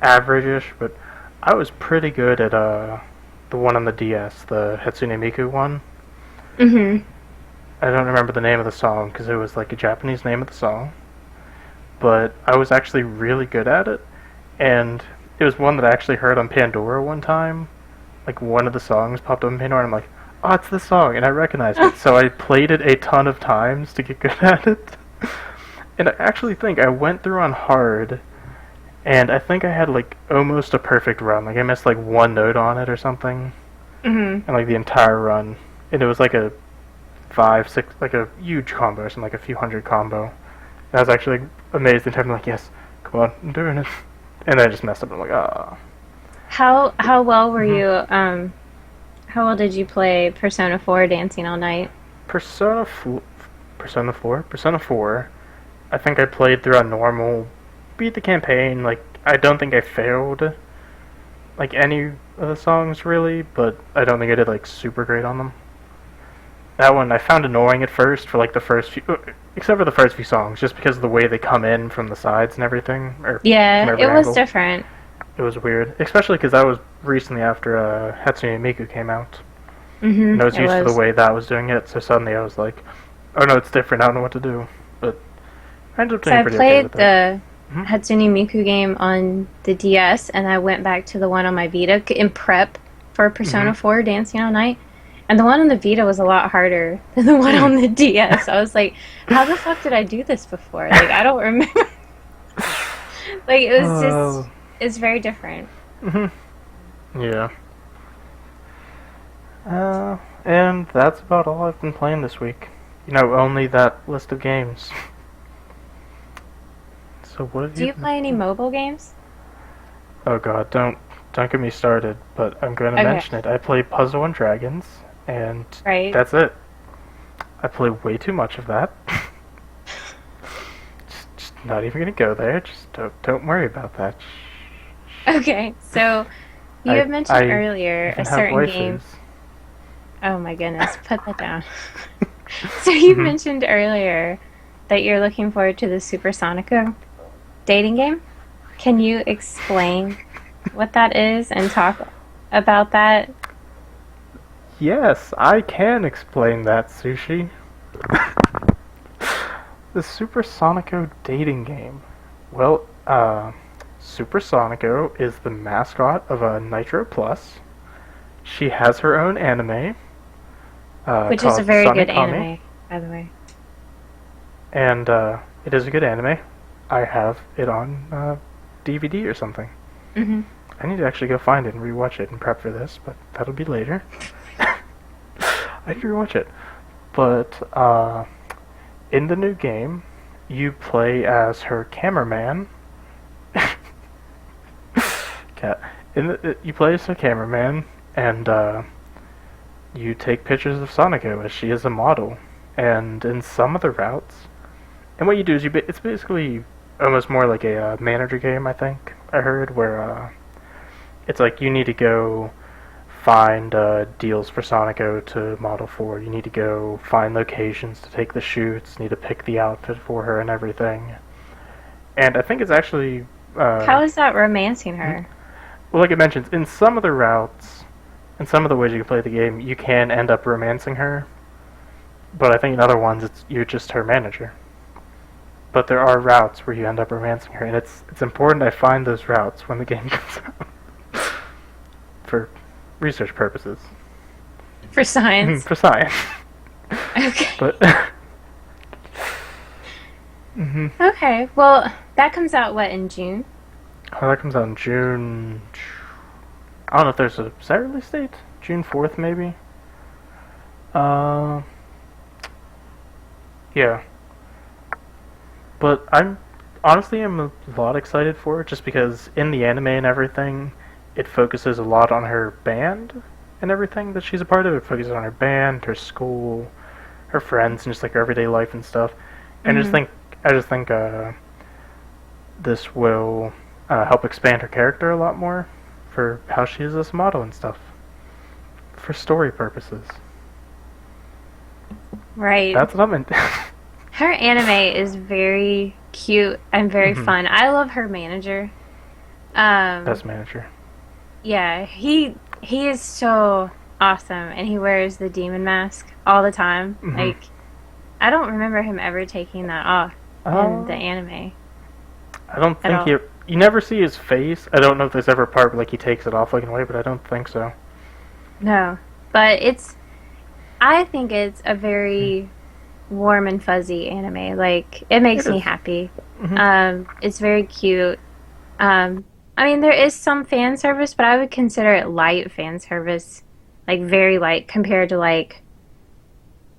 average-ish, but I was pretty good at the one on the DS, the Hatsune Miku one. Mm-hmm. I don't remember the name of the song because it was like a Japanese name of the song, but I was actually really good at it, and it was one that I actually heard on Pandora one time. Like one of the songs popped up on Pandora, and I'm like, oh, it's this song, and I recognized it. So I played it a ton of times to get good at it. And I actually think I went through on hard, and I think I had like almost a perfect run. Like I missed like one note on it or something, Mm-hmm. and like the entire run, and it was like a 5, 6, like a huge combo, or something like a few hundred combo. And I was actually like, amazed and I'm like, yes, come on, I'm doing it. And then I just messed up. I'm like, ah. How well were Mhm. you? How well did you play Persona 4 Dancing All Night? Persona, Persona 4. I think I played through on normal, beat the campaign. Like I don't think I failed like any of the songs really, but I don't think I did like super great on them. That one I found annoying at first for like the first few, except for the first few songs, just because of the way they come in from the sides and everything, or from Yeah, every it was angle. different. It was weird, especially because that was recently after Hatsune Miku came out, and I Mm-hmm. was It used to the was. way that was doing it. So suddenly I was like, "Oh no, it's different. I don't know what to do." But I ended up So doing I pretty okay played with it. the Hmm. Hatsune Miku game on the DS, and I went back to the one on my Vita in prep for Hmm. Persona 4 Dancing All Night. And the one on the Vita was a lot harder than the one Hmm. on the DS. I was like, how the fuck did I do this before? Like, I don't remember. Like, it was just, Oh. it's very different. Hmm. Yeah. And that's about all I've been playing this week. You know, only that list of games. So what have Do you you been? play any mobile games? Oh God, don't get me started. But I'm going to Okay, mention it. I play Puzzle and Dragons, and right. that's it. I play way too much of that. Just not even gonna go there. Just don't worry about that. Okay, so you I had mentioned I earlier even a have certain waifus. game. Oh my goodness, put that down. So you Hmm. mentioned earlier that you're looking forward to the Supersonico dating game. Can you explain what that is and talk about that? Yes, I can explain that, Sushi. The Super Sonico dating game. Well, Super Sonico is the mascot of a Nitro Plus. She has her own anime Which is a called very good Sonikami, anime, by the way. and it is a good anime. I have it on DVD or something. Hmm. I need to actually go find it and rewatch it and prep for this, but that'll be later. I need to rewatch it. But in the new game, you play as her cameraman. Cat. You play as her cameraman, and you take pictures of Sonico as she is a model. And in some of the routes, and what you do is it's basically almost more like a manager game. I think I heard where it's like you need to go find deals for Sonico to model for. You need to go find locations to take the shoots. Need to pick the outfit for her and everything. And I think it's actually How is that romancing her? well, like it mentions, in some of the routes, in some of the ways you can play the game, you can end up romancing her. But I think in other ones, you're just her manager. But there are routes where you end up romancing her, and it's important I find those routes when the game comes out for research purposes, For science. for science. Okay. But hmm Okay. Well, that comes out what in June? oh, that comes out in June. I don't know if there's a set release date. June 4th, maybe. Uh, yeah. But I'm a lot excited for it just because in the anime and everything, it focuses a lot on her band, and everything that she's a part of. It focuses on her band, her school, her friends, and just like her everyday life and stuff. And Mm-hmm. I just think this will help expand her character a lot more for how she is as a model and stuff for story purposes. Right. That's what I'm in. Her anime is very cute and very hmm fun. I love her manager. Um, Best manager. yeah, he is so awesome, and he wears the demon mask all the time. hmm Like, I don't remember him ever taking that off in the Uh, anime I don't at think all. you never see his face. I don't know if there's ever a part where like he takes it off like in a way, but I don't think so. No, but I think it's a very warm and fuzzy anime. Like, it It makes me is. happy. Mm-hmm. It's very cute. Um, I mean, there is some fan service, but I would consider it light fan service, like very light compared to like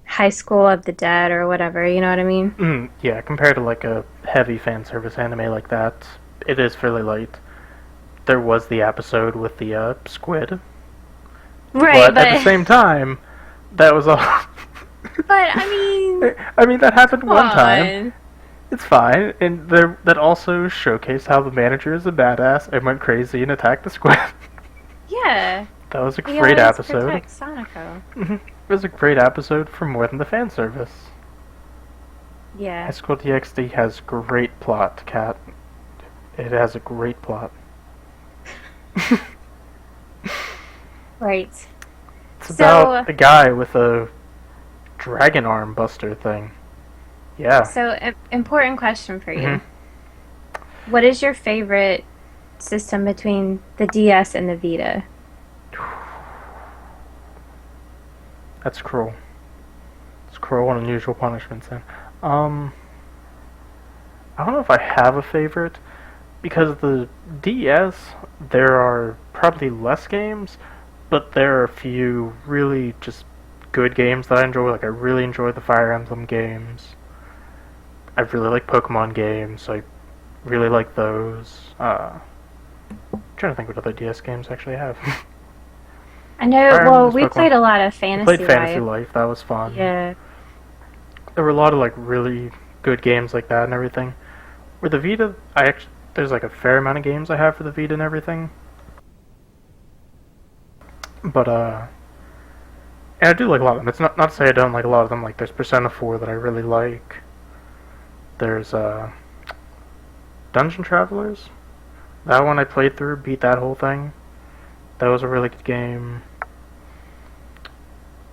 High School of the Dead or whatever. You know what I mean? Yeah, compared to like a heavy fan service anime like that, it is fairly light. There was the episode with the squid, Right, but at the same time, that was all. but I mean, I mean, that happened come one time. on. It's fine, and there that also showcased how the manager is a badass and went crazy and attacked the squid. Yeah, That was a he great always episode. protects Sonico. It was a great episode for more than the fan service. High Yeah, School DxD has great plot, Cat. It has a great plot. right. It's So, about a guy with a dragon arm buster thing. Yeah. important question for hmm you. What is your favorite system between the DS and the Vita? That's cruel. It's cruel and unusual punishments. Then, um, I don't know if I have a favorite because the DS there are probably less games, but there are a few really just good games that I enjoy. Like I really enjoy the Fire Emblem games. I really like Pokemon games. So I really like those. I'm trying to think what other DS games actually I have. I know, Fire well, Emblem's we Pokemon. played a lot of I played Fantasy Fantasy Life. Life. That was fun. Yeah. There were a lot of like really good games like that and everything. Where the Vita, I actually there's like a fair amount of games I have for the Vita and everything. But and I do like a lot of them. It's not to say I don't like a lot of them. Like there's Persona 4 that I really like. There's Dungeon Travelers. That one I played through, beat that whole thing. That was a really good game.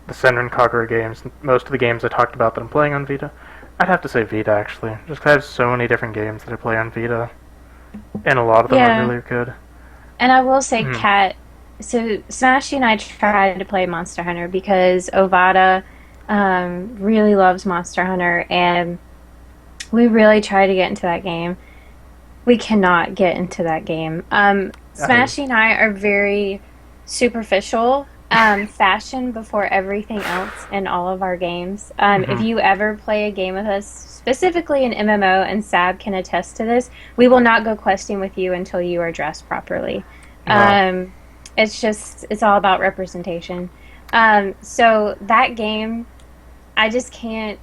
The Senran Kagura games, most of the games I talked about that I'm playing on Vita, I'd have to say Vita actually. Just 'cause I have so many different games that I play on Vita, and a lot of them are Yeah. really good. And I will say, Mm-hmm. Cat, so Smashy and I tried to play Monster Hunter because Ovada really loves Monster Hunter, and we really tried to get into that game. We cannot get into that game. I Smashy and I are very superficial, fashion before everything else in all of our games. If mm-hmm. you ever play a game with us, specifically an MMO, and Sab can attest to this, we will not go questing with you until you are dressed properly. No. Um, it's all about representation. So that game, I just can't.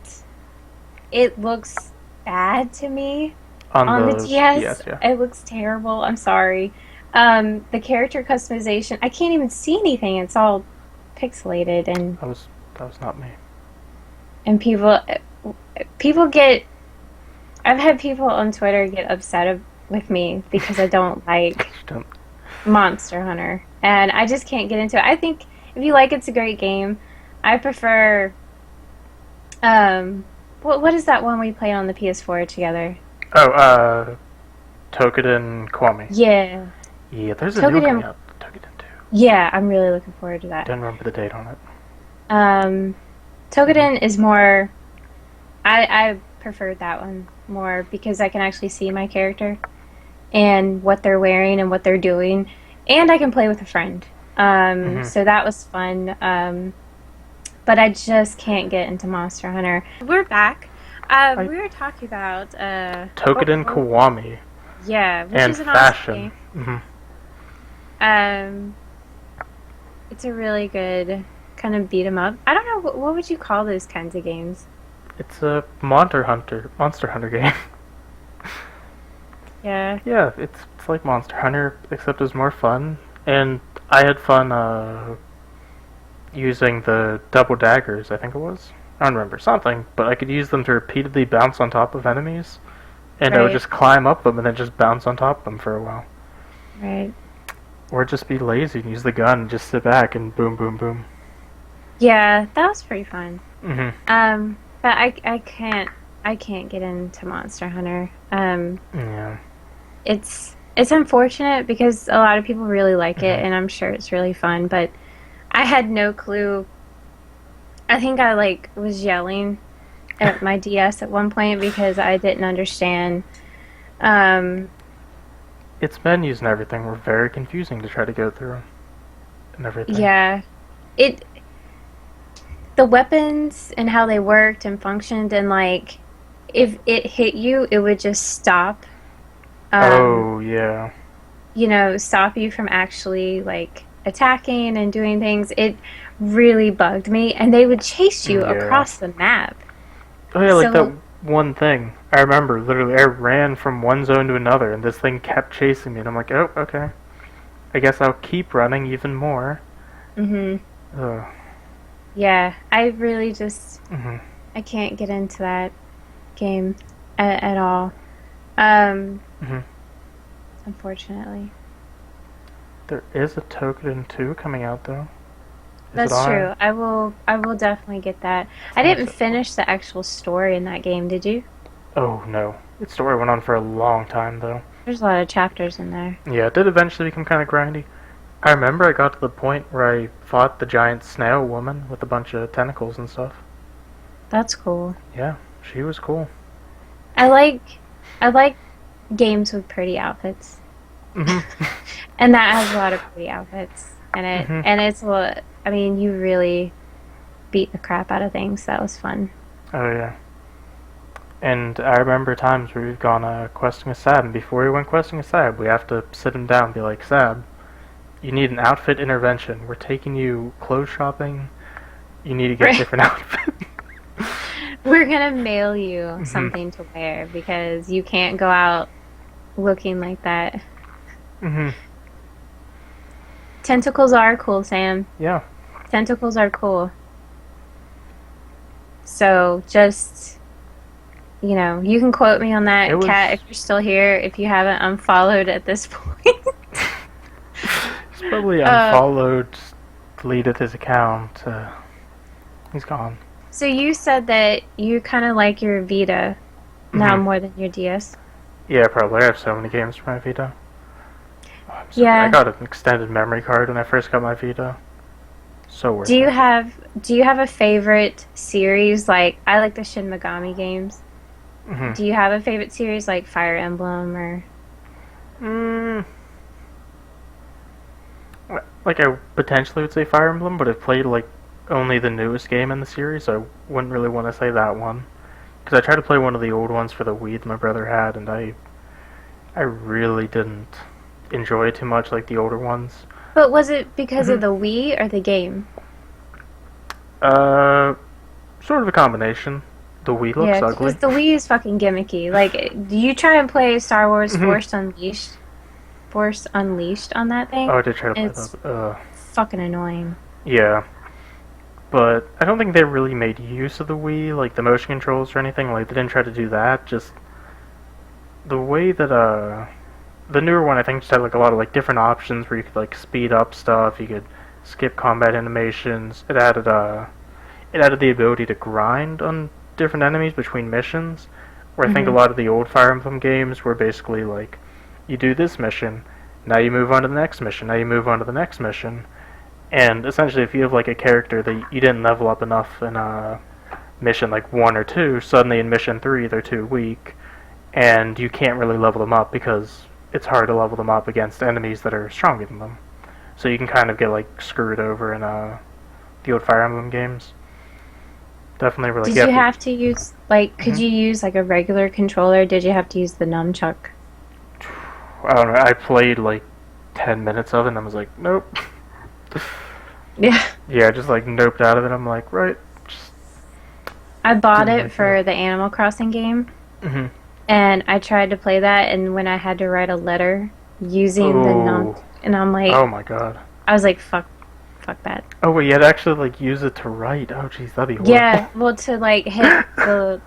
It looks bad to me On on the the DS. DS, yeah. It looks terrible. I'm sorry. The character customization, I can't even see anything. It's all pixelated, That was not me. and people get. I've had people on Twitter get upset with me because I don't like Don't. Monster Hunter, and I just can't get into it. I think if you like, it's a great game. I prefer. What is that one we played on the PS4 together? Oh, Tokiden Kwame. Yeah, Yeah, there's a new one Tokiden. coming out. Tokiden 2. Yeah, I'm really looking forward to that. Don't remember the date on it. Um, Tokiden is more. I preferred that one more because I can actually see my character and what they're wearing and what they're doing, and I can play with a friend. So that was fun. But I just can't get into Monster Hunter. We're back. We were talking about Tokiden Kiwami yeah, which and is an awesome fashion. game. Um, It's a really good kind of beat 'em up. I don't know what would you call those kinds of games? It's a Monster Hunter game. Yeah. Yeah, it's like Monster Hunter, except it's more fun. And I had fun using the double daggers, I think it was. I don't remember something, but I could use them to repeatedly bounce on top of enemies, and I would Right. just climb up them and then just bounce on top of them for a while. Right. Or just be lazy and use the gun and just sit back and boom, boom, boom. Yeah, that was pretty fun. Mhm. But I can't get into Monster Hunter. Yeah. It's unfortunate because a lot of people really like it Mhm. and I'm sure it's really fun, but I had no clue. I think I like was yelling at my DS at one point because I didn't understand. Um, Its menus and everything were very confusing to try to go through and everything. yeah, it the weapons and how they worked and functioned and like if it hit you, it would just stop. Um, Oh yeah. stop you from actually like attacking and doing things. It really bugged me, and they would chase you Yeah. across the map. Oh yeah, like that So, one thing. I remember literally I ran from one zone to another and this thing kept chasing me and I'm like, oh, okay. I guess I'll keep running even more. hmm Ugh. yeah, I really just Mhm. I can't get into that game at all. Um, Mhm. Unfortunately. There is a Token 2 coming out though. Is it That's on? true. I will definitely get that. It's I on didn't accessible. finish the actual story in that game, did you? Oh no. Its story went on for a long time though. There's a lot of chapters in there. Yeah, it did eventually become kind of grindy. I remember I got to the point where I fought the giant snail woman with a bunch of tentacles and stuff. That's cool. Yeah, she was cool. I like I like games with pretty outfits. Mhm. And that has a lot of pretty outfits in it. Mhm. And it's a lot, I mean, you really beat the crap out of things. That was fun. Oh yeah. And I remember times where we've gone questing with Sab, and before we went questing with Sab, we have to sit him down and be like, Sab, you need an outfit intervention. We're taking you clothes shopping. You need to get a Right. different outfit. We're gonna mail you Mhm. something to wear because you can't go out looking like that. Mhm. Tentacles are cool, Sam. Yeah. Tentacles are cool. So just, you can quote me on It that, Cat, if was. you're still here, if you haven't unfollowed at this point. He's probably uh, unfollowed, deleted his account. He's gone. so you said that you kind of like your Vita now Mhm. more than your DS. Yeah, probably. I have so many games for my Vita. Oh, I'm sorry. I Yeah. got an extended memory card when I first got my Vita. So Do worth you it. have do you have a favorite series? Like I like the Shin Megami games. Mhm. Do you have a favorite series like Fire Emblem or Mm, like I potentially would say Fire Emblem, but I've played like only the newest game in the series, so I wouldn't really want to say that one. Because I tried to play one of the old ones for the Wii that my brother had, and I really didn't enjoy it too much like the older ones. But was it because of Mhm. the Wii or the game? Uh, Sort of a combination. The Wii looks Yeah, because ugly. the Wii is fucking gimmicky. Like, do you try and play Star Wars Mhm. Force Unleashed on that Oh, thing? I did try to play It's that. fucking annoying. Yeah, but I don't think they really made use of the Wii, like the motion controls or anything. Like they didn't try to do that. Just the way that the newer one I think just had like a lot of like different options where you could like speed up stuff. You could skip combat animations. It added the ability to grind on different enemies between missions. Where I think a hmm lot of the old Fire Emblem games were basically like, you do this mission, now you move on to the next mission, now you move on to the next mission, and essentially if you have like a character that you didn't level up enough in mission like 1 or 2, suddenly in mission 3 they're too weak, and you can't really level them up because it's hard to level them up against enemies that are stronger than them. So you can kind of get like screwed over in the old Fire Emblem games. Definitely, were like, Did you you have to. have to use like could Mhm. you use like a regular controller? Did you have to use the nunchuck? I don't know. I played like 10 minutes of it, and I was like, nope. Yeah. Yeah, just like noped out of it. I'm like, right, just I bought didn't it make it. for the Animal Crossing game, Mm-hmm. and I tried to play that, and when I had to write a letter using the non, Oh, and I'm like, oh my god. I was like, fuck that. Oh wait, you had to actually like use it to write. Oh jeez, that'd be horrible. Yeah, well, to like hit the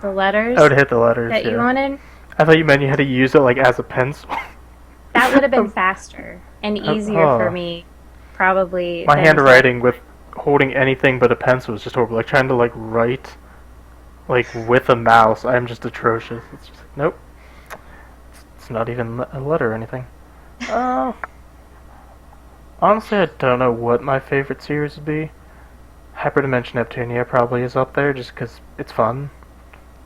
Oh, letters to hit the letters, that you yeah. wanted, I thought you meant you had to use it like as a pencil. that would have been um, faster and easier for oh, me, probably, my than to. handwriting with holding anything but a pencil was just horrible. Like trying to like write like with a mouse, I'm just atrocious. It's just like, nope, it's not even a letter or anything. Uh, Honestly, I don't know what my favorite series would be. Hyperdimension Neptunia probably is up there just because it's fun,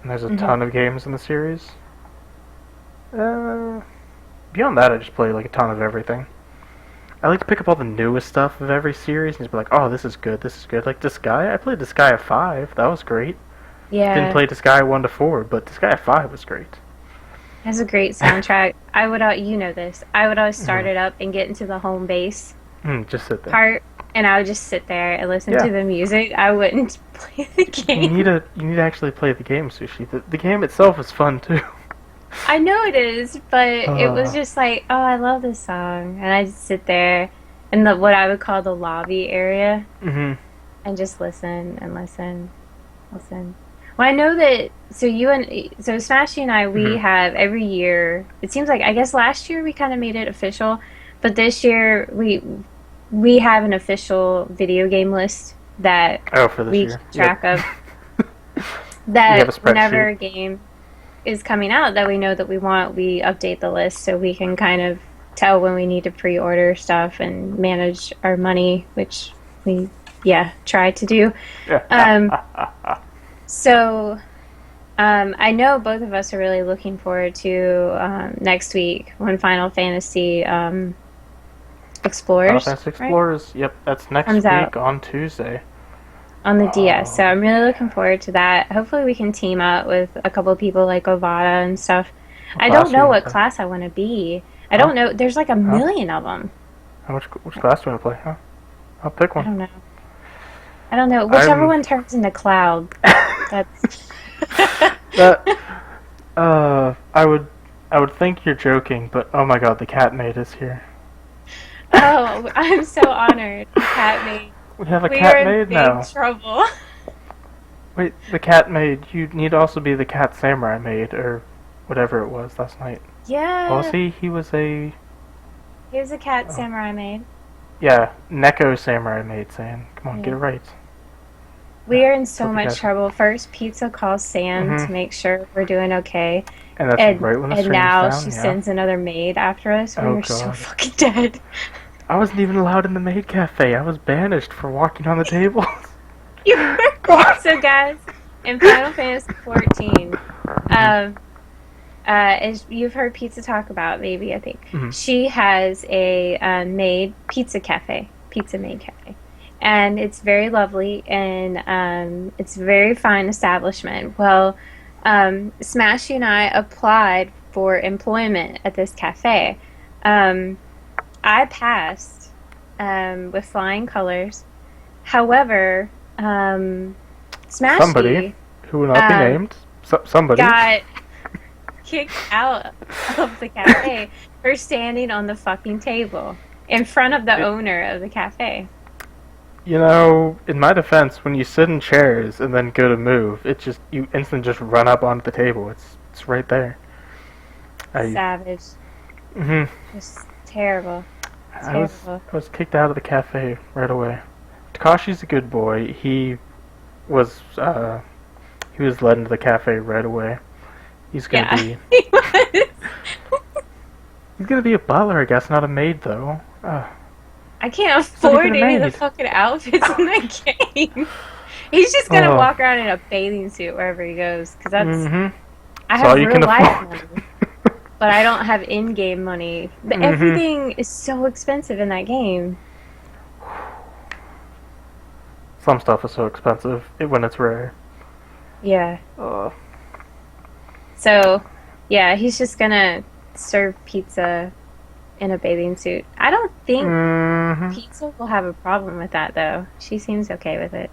and there's a Mhm. ton of games in the series. Uh, Beyond that, I just play like a ton of everything. I like to pick up all the newest stuff of every series and just be like, oh, this is good, this is good. Like Disgaea, I played Disgaea 5, that was great. Didn't Yeah, play Disgaea 1 to 4, but Disgaea 5 was great. has a great soundtrack. I would, you know this. I would always start Mm, it up and get into the home base just sit there. part, and I would just sit there and listen Yeah, to the music. I wouldn't play the game. you need to actually play the game, Sushi. The game itself is fun too. I know it is, but it was Uh, just like, oh, I love this song, and I just sit there in the what I would call the lobby area mhm, and just listen and listen, listen. Well, I know that. So Smashy and I, we mhm. have every year. It seems like I guess last year we kind of made it official, but this year we have an official video game list that Oh, for this we keep year. Yep. track of. We have That a whenever spreadsheet. a game is coming out that we know that we want, we update the list so we can kind of tell when we need to pre-order stuff and manage our money, which we yeah try to do. Um, so I know both of us are really looking forward to next week when Final Fantasy Final Explorers, Fantasy right, Explorers. Yep, that's next comes out week on Tuesday. on the DS. So Oh, I'm really looking forward to that. Hopefully we can team up with a couple of people like Ovada and stuff. what I don't class are you know gonna what play? class I want to be. I Huh? don't know. There's like a Huh? million of them. Which class do you want to play? Huh? I'll pick I one. don't know. I don't know. Whichever I'm one turns into Cloud. That's. that. I would think you're joking, but oh my god, the cat maid is here. Oh, I'm so honored. Cat maid. We have a We are cat in maid big now. trouble. Wait, the cat maid. You need to also be the cat samurai maid or whatever it was last night. What was Yeah. he? He was a Here's a cat oh, samurai maid. yeah, Neko samurai maid. Saying, come on, get Yeah. it right. We are in That's so what the much cat. trouble. First, Pizza calls Sam to Mhm. make sure we're doing okay. And that's And right when the and stream's now down. she Yeah. sends another maid after us. We Oh are so god. fucking dead. I wasn't even allowed in the maid cafe. I was banished for walking on the tables. You were. God. So guys, in Final Fantasy 14, um, as you've heard Pizza talk about, maybe I think Mhm. she has a maid pizza maid cafe, and it's very lovely and it's a very fine establishment. Well, Smashy and I applied for employment at this cafe. Um, I passed with flying colors. However, Somebody Smashy who will not be um, named. Somebody. got kicked out of the cafe for standing on the fucking table in front of the It, owner of the cafe. you know, in my defense, when you sit in chairs and then go to move, it just you instantly just run up onto the table. It's right there. I Savage. hmm Just terrible. I Terrible. was kicked out of the cafe right away. Takashi's a good boy. Was uh he was led into the cafe right away. He's gonna Yeah, be he was. he's gonna be a butler, I guess, not a maid though. I can't He's not even afford a any of the maid. fucking outfits in the game. He's just gonna Oh. walk around in a bathing suit wherever he goes, because that's. Mm-hmm. I That's all have you real can life afford. money, but I don't have in-game money. But Mm-hmm. everything is so expensive in that game. Some stuff is so expensive when it's rare. Yeah. Uh, So, yeah, he's just gonna serve pizza in a bathing suit. I don't think Mm-hmm. Pizza will have a problem with that, though. She seems okay with it.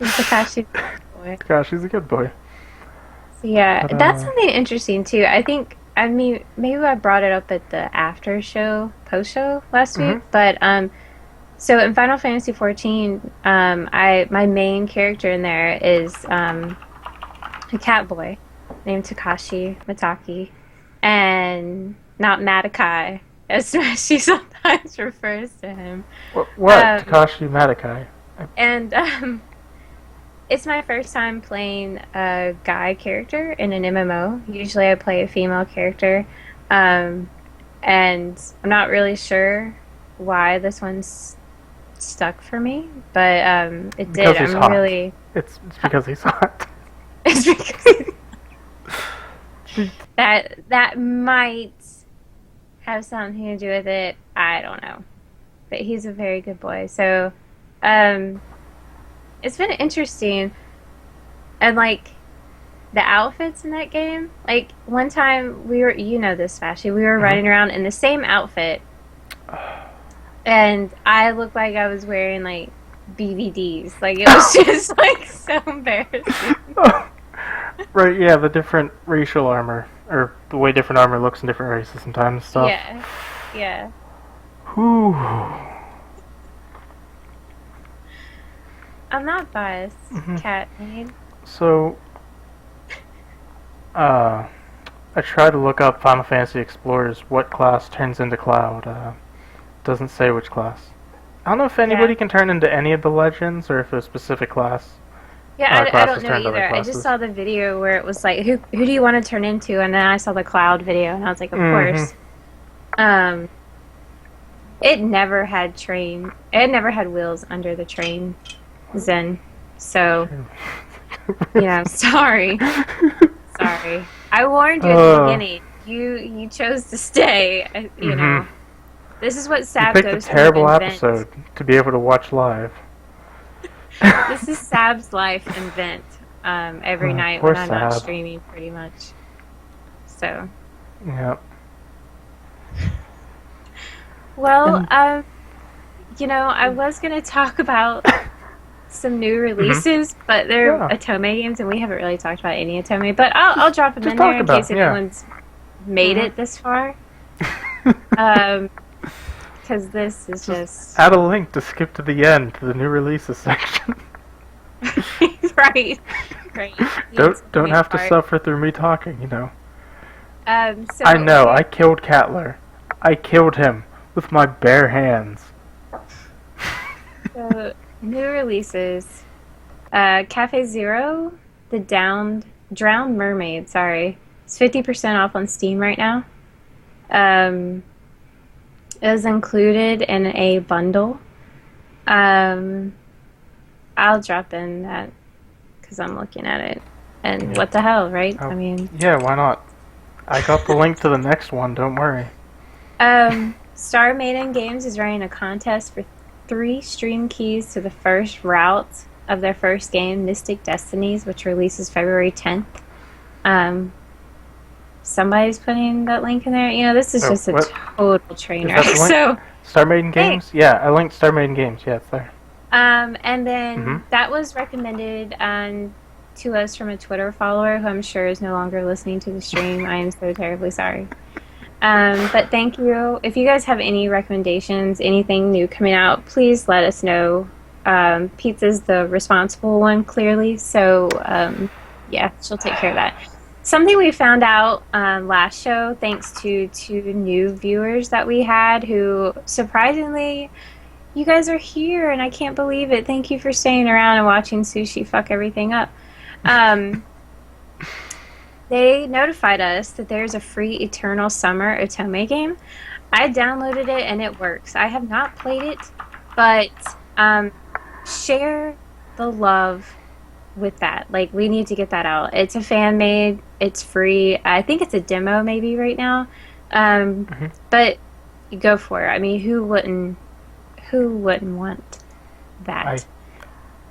Just because she's a good boy. Gosh, he's a good boy. So yeah, But that's something interesting too. I think I mean maybe I brought it up at the after show, post show last week, mm-hmm. but so in Final Fantasy 14, I my main character in there is a cat boy named Takashi Mataki, and not Matakai, as she sometimes refers to him. What? Um, Takashi Matakai. and It's my first time playing a guy character in an MMO. Usually I play a female character. Um, and I'm not really sure why this one's stuck for me, but it did. Because he's I'm hot. really. It's because he's hot. It's because that might have something to do with it. I don't know, but he's a very good boy. So, um, it's been interesting, and like the outfits in that game. Like one time we were, you know this, Fashy, we were running around in the same outfit, and I looked like I was wearing like BVDs. Like it was just like so embarrassing. Right, yeah, the different racial armor, or the way different armor looks in different races sometimes, stuff. Yeah, yeah. Whew. I'm not biased, Mm-hmm. cat maid. So, I tried to look up Final Fantasy Explorers, what class turns into Cloud. Doesn't say which class. I don't know if anybody Yeah. can turn into any of the legends, or if a specific class. Yeah, I Classes don't know turn to other either. I classes. just saw the video where it was like, who do you want to turn into? And then I saw the Cloud video, and I was like, of course. It never had train. It never had wheels under the train, Zen. So, sorry, sorry. I warned you at the beginning. You chose to stay. You know, this is what You Sab picked a goes terrible through in Vent. episode to be able to watch live. This is Sab's life in Vent. Every night poor when I'm not Sab. streaming, pretty much. So. Yep. Well, I was going to talk about some new releases, but they're Otome games, and we haven't really talked about any Otome. But I'll drop them Just in talk there in about case 'em, yeah. anyone's made it this far. Because this is just Add a link to skip to the end to the new releases section. right. Don't have to suffer through me talking, you know. So I know, I killed Catler. I killed him with my bare hands. So, new releases. Cafe Zero, the Drowned Mermaid, sorry. It's 50% off on Steam right now. It was included in a bundle. I'll drop in that because I'm looking at it. And what the hell, right? Oh, I mean... Yeah, why not? I got the link to the next one, don't worry. Star Maiden Games is running a contest for 3 stream keys to the first route of their first game, Mystic Destinies, which releases February 10th. Somebody's putting that link in there. You know, this is just a total train wreck. So, Star Maiden Games? Yeah, I linked Star Maiden Games. Yeah, it's there. And then that was recommended to us from a Twitter follower who I'm sure is no longer listening to the stream. I am so terribly sorry. But thank you. If you guys have any recommendations, anything new coming out, please let us know. Pizza's the responsible one, clearly. So, yeah, she'll take care of that. Something we found out last show, thanks to 2 new viewers that we had who, surprisingly, you guys are here, and I can't believe it. Thank you for staying around and watching Sushi fuck everything up. They notified us that there's a free Eternal Summer Otome game. I downloaded it, and it works. I have not played it, but share the love with that. Like, we need to get that out. It's a fan-made. It's free. I think it's a demo maybe right now. But go for it. I mean, who wouldn't want that?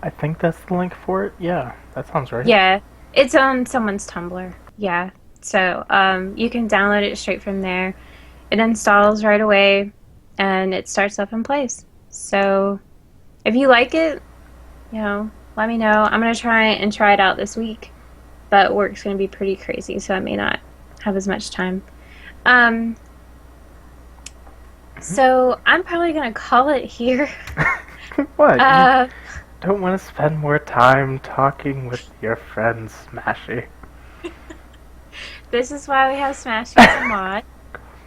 I think that's the link for it. Yeah, that sounds right. Yeah, it's on someone's Tumblr. Yeah. So you can download it straight from there. It installs right away, and it starts up and plays. So if you like it, let me know. I'm gonna try it out this week, but work's gonna be pretty crazy, so I may not have as much time. Um, so I'm probably gonna call it here. What? Uh, You don't want to spend more time talking with your friends, Smashy. this is why we have Smash as a mod.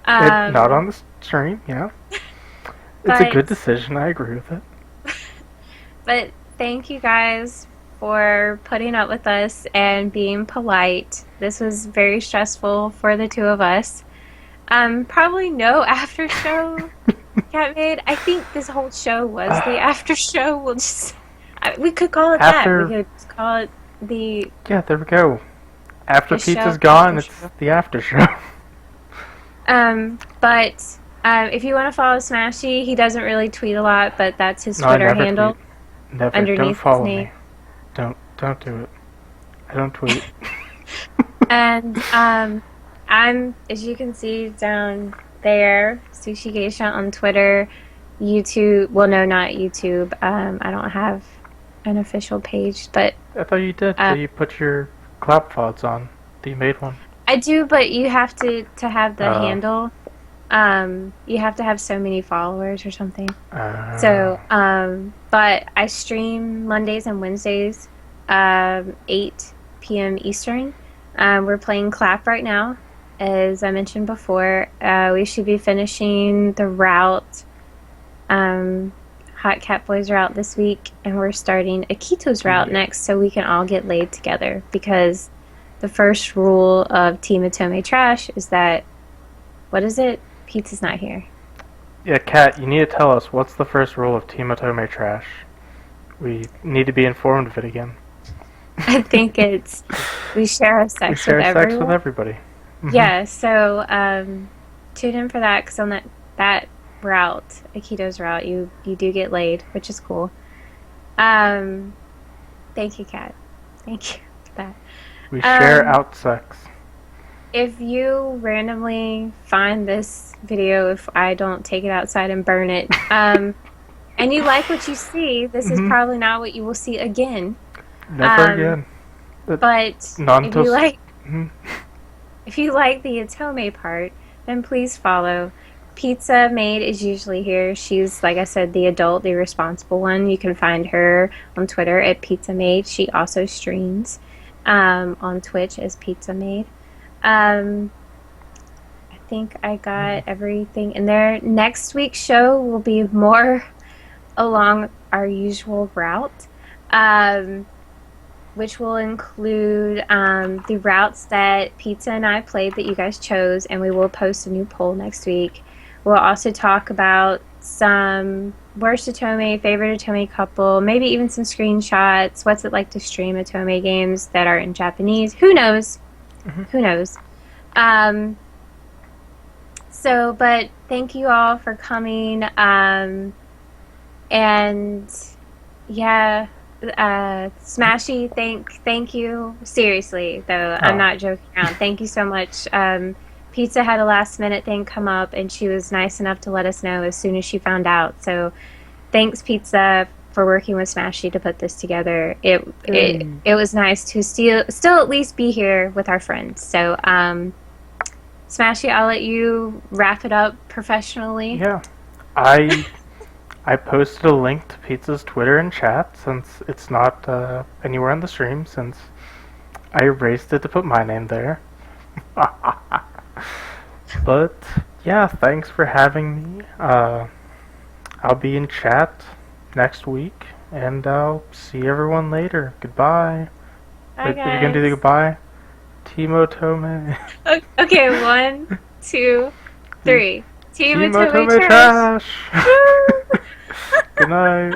Not on the stream, yeah. It's a good decision, I agree with it. But thank you guys for putting up with us and being polite. This was very stressful for the two of us. Probably no after show got made. I think this whole show was the after show. We could call it that. We could just call it the... Yeah, there we go. After the pizza's show, gone, after it's show. the after show. But if you want to follow Smashy, he doesn't really tweet a lot, but that's his No, I Twitter never handle. tweet. Never. Underneath Don't follow his name. me. Don't do it. I don't tweet. And I'm, as you can see down there, Sushi Geisha on Twitter, YouTube. Well, no, not YouTube. I don't have an official page, but I thought you did. You put your clap pods on. You made one. I do, but you have to have the handle. You have to have so many followers or something. So, but I stream Mondays and Wednesdays, 8 p.m. Eastern. We're playing Clap right now. As I mentioned before, we should be finishing the route. Hot Cat Boys are out this week, and we're starting Akito's route next, so we can all get laid together. Because the first rule of Team Atome Trash is that, what is it? Pizza's not here. Yeah, Kat, you need to tell us, what's the first rule of Team Atome Trash? We need to be informed of it again. I think it's we share sex with everybody. Mm-hmm. Yeah, so tune in for that, because on that route, Akito's route, you do get laid, which is cool. Thank you, Kat. Thank you for that. We share out sex. If you randomly find this video, if I don't take it outside and burn it, and you like what you see, this is probably not what you will see again. Never again. But if you like, if you like the Atome part, then please follow. Pizza Maid is usually here. She's, like I said, the adult, the responsible one. You can find her on Twitter at Pizza Maid. She also streams on Twitch as Pizza Maid. I think I got everything in there. Next week's show will be more along our usual route, which will include the routes that Pizza and I played that you guys chose, and we will post a new poll next week. We'll also talk about some worst Atome, favorite Atome couple, maybe even some screenshots. What's it like to stream Atome games that are in Japanese? Who knows? Who knows? But thank you all for coming. And yeah, Smashy, thank you. Seriously, though, I'm not joking around. Thank you so much. Pizza had a last minute thing come up, and she was nice enough to let us know as soon as she found out. So thanks, Pizza, for working with Smashy to put this together. It was nice to still at least be here with our friends. So Smashy, I'll let you wrap it up professionally. Yeah, I posted a link to Pizza's Twitter and chat, since it's not anywhere on the stream, since I erased it to put my name there. But yeah, thanks for having me. I'll be in chat next week, and I'll see everyone later. Goodbye. Bye, guys. Are you gonna do the goodbye? Team Otome. Okay, 1, 2, 3. Team Team Otome Otome Trash. Trash. Good night.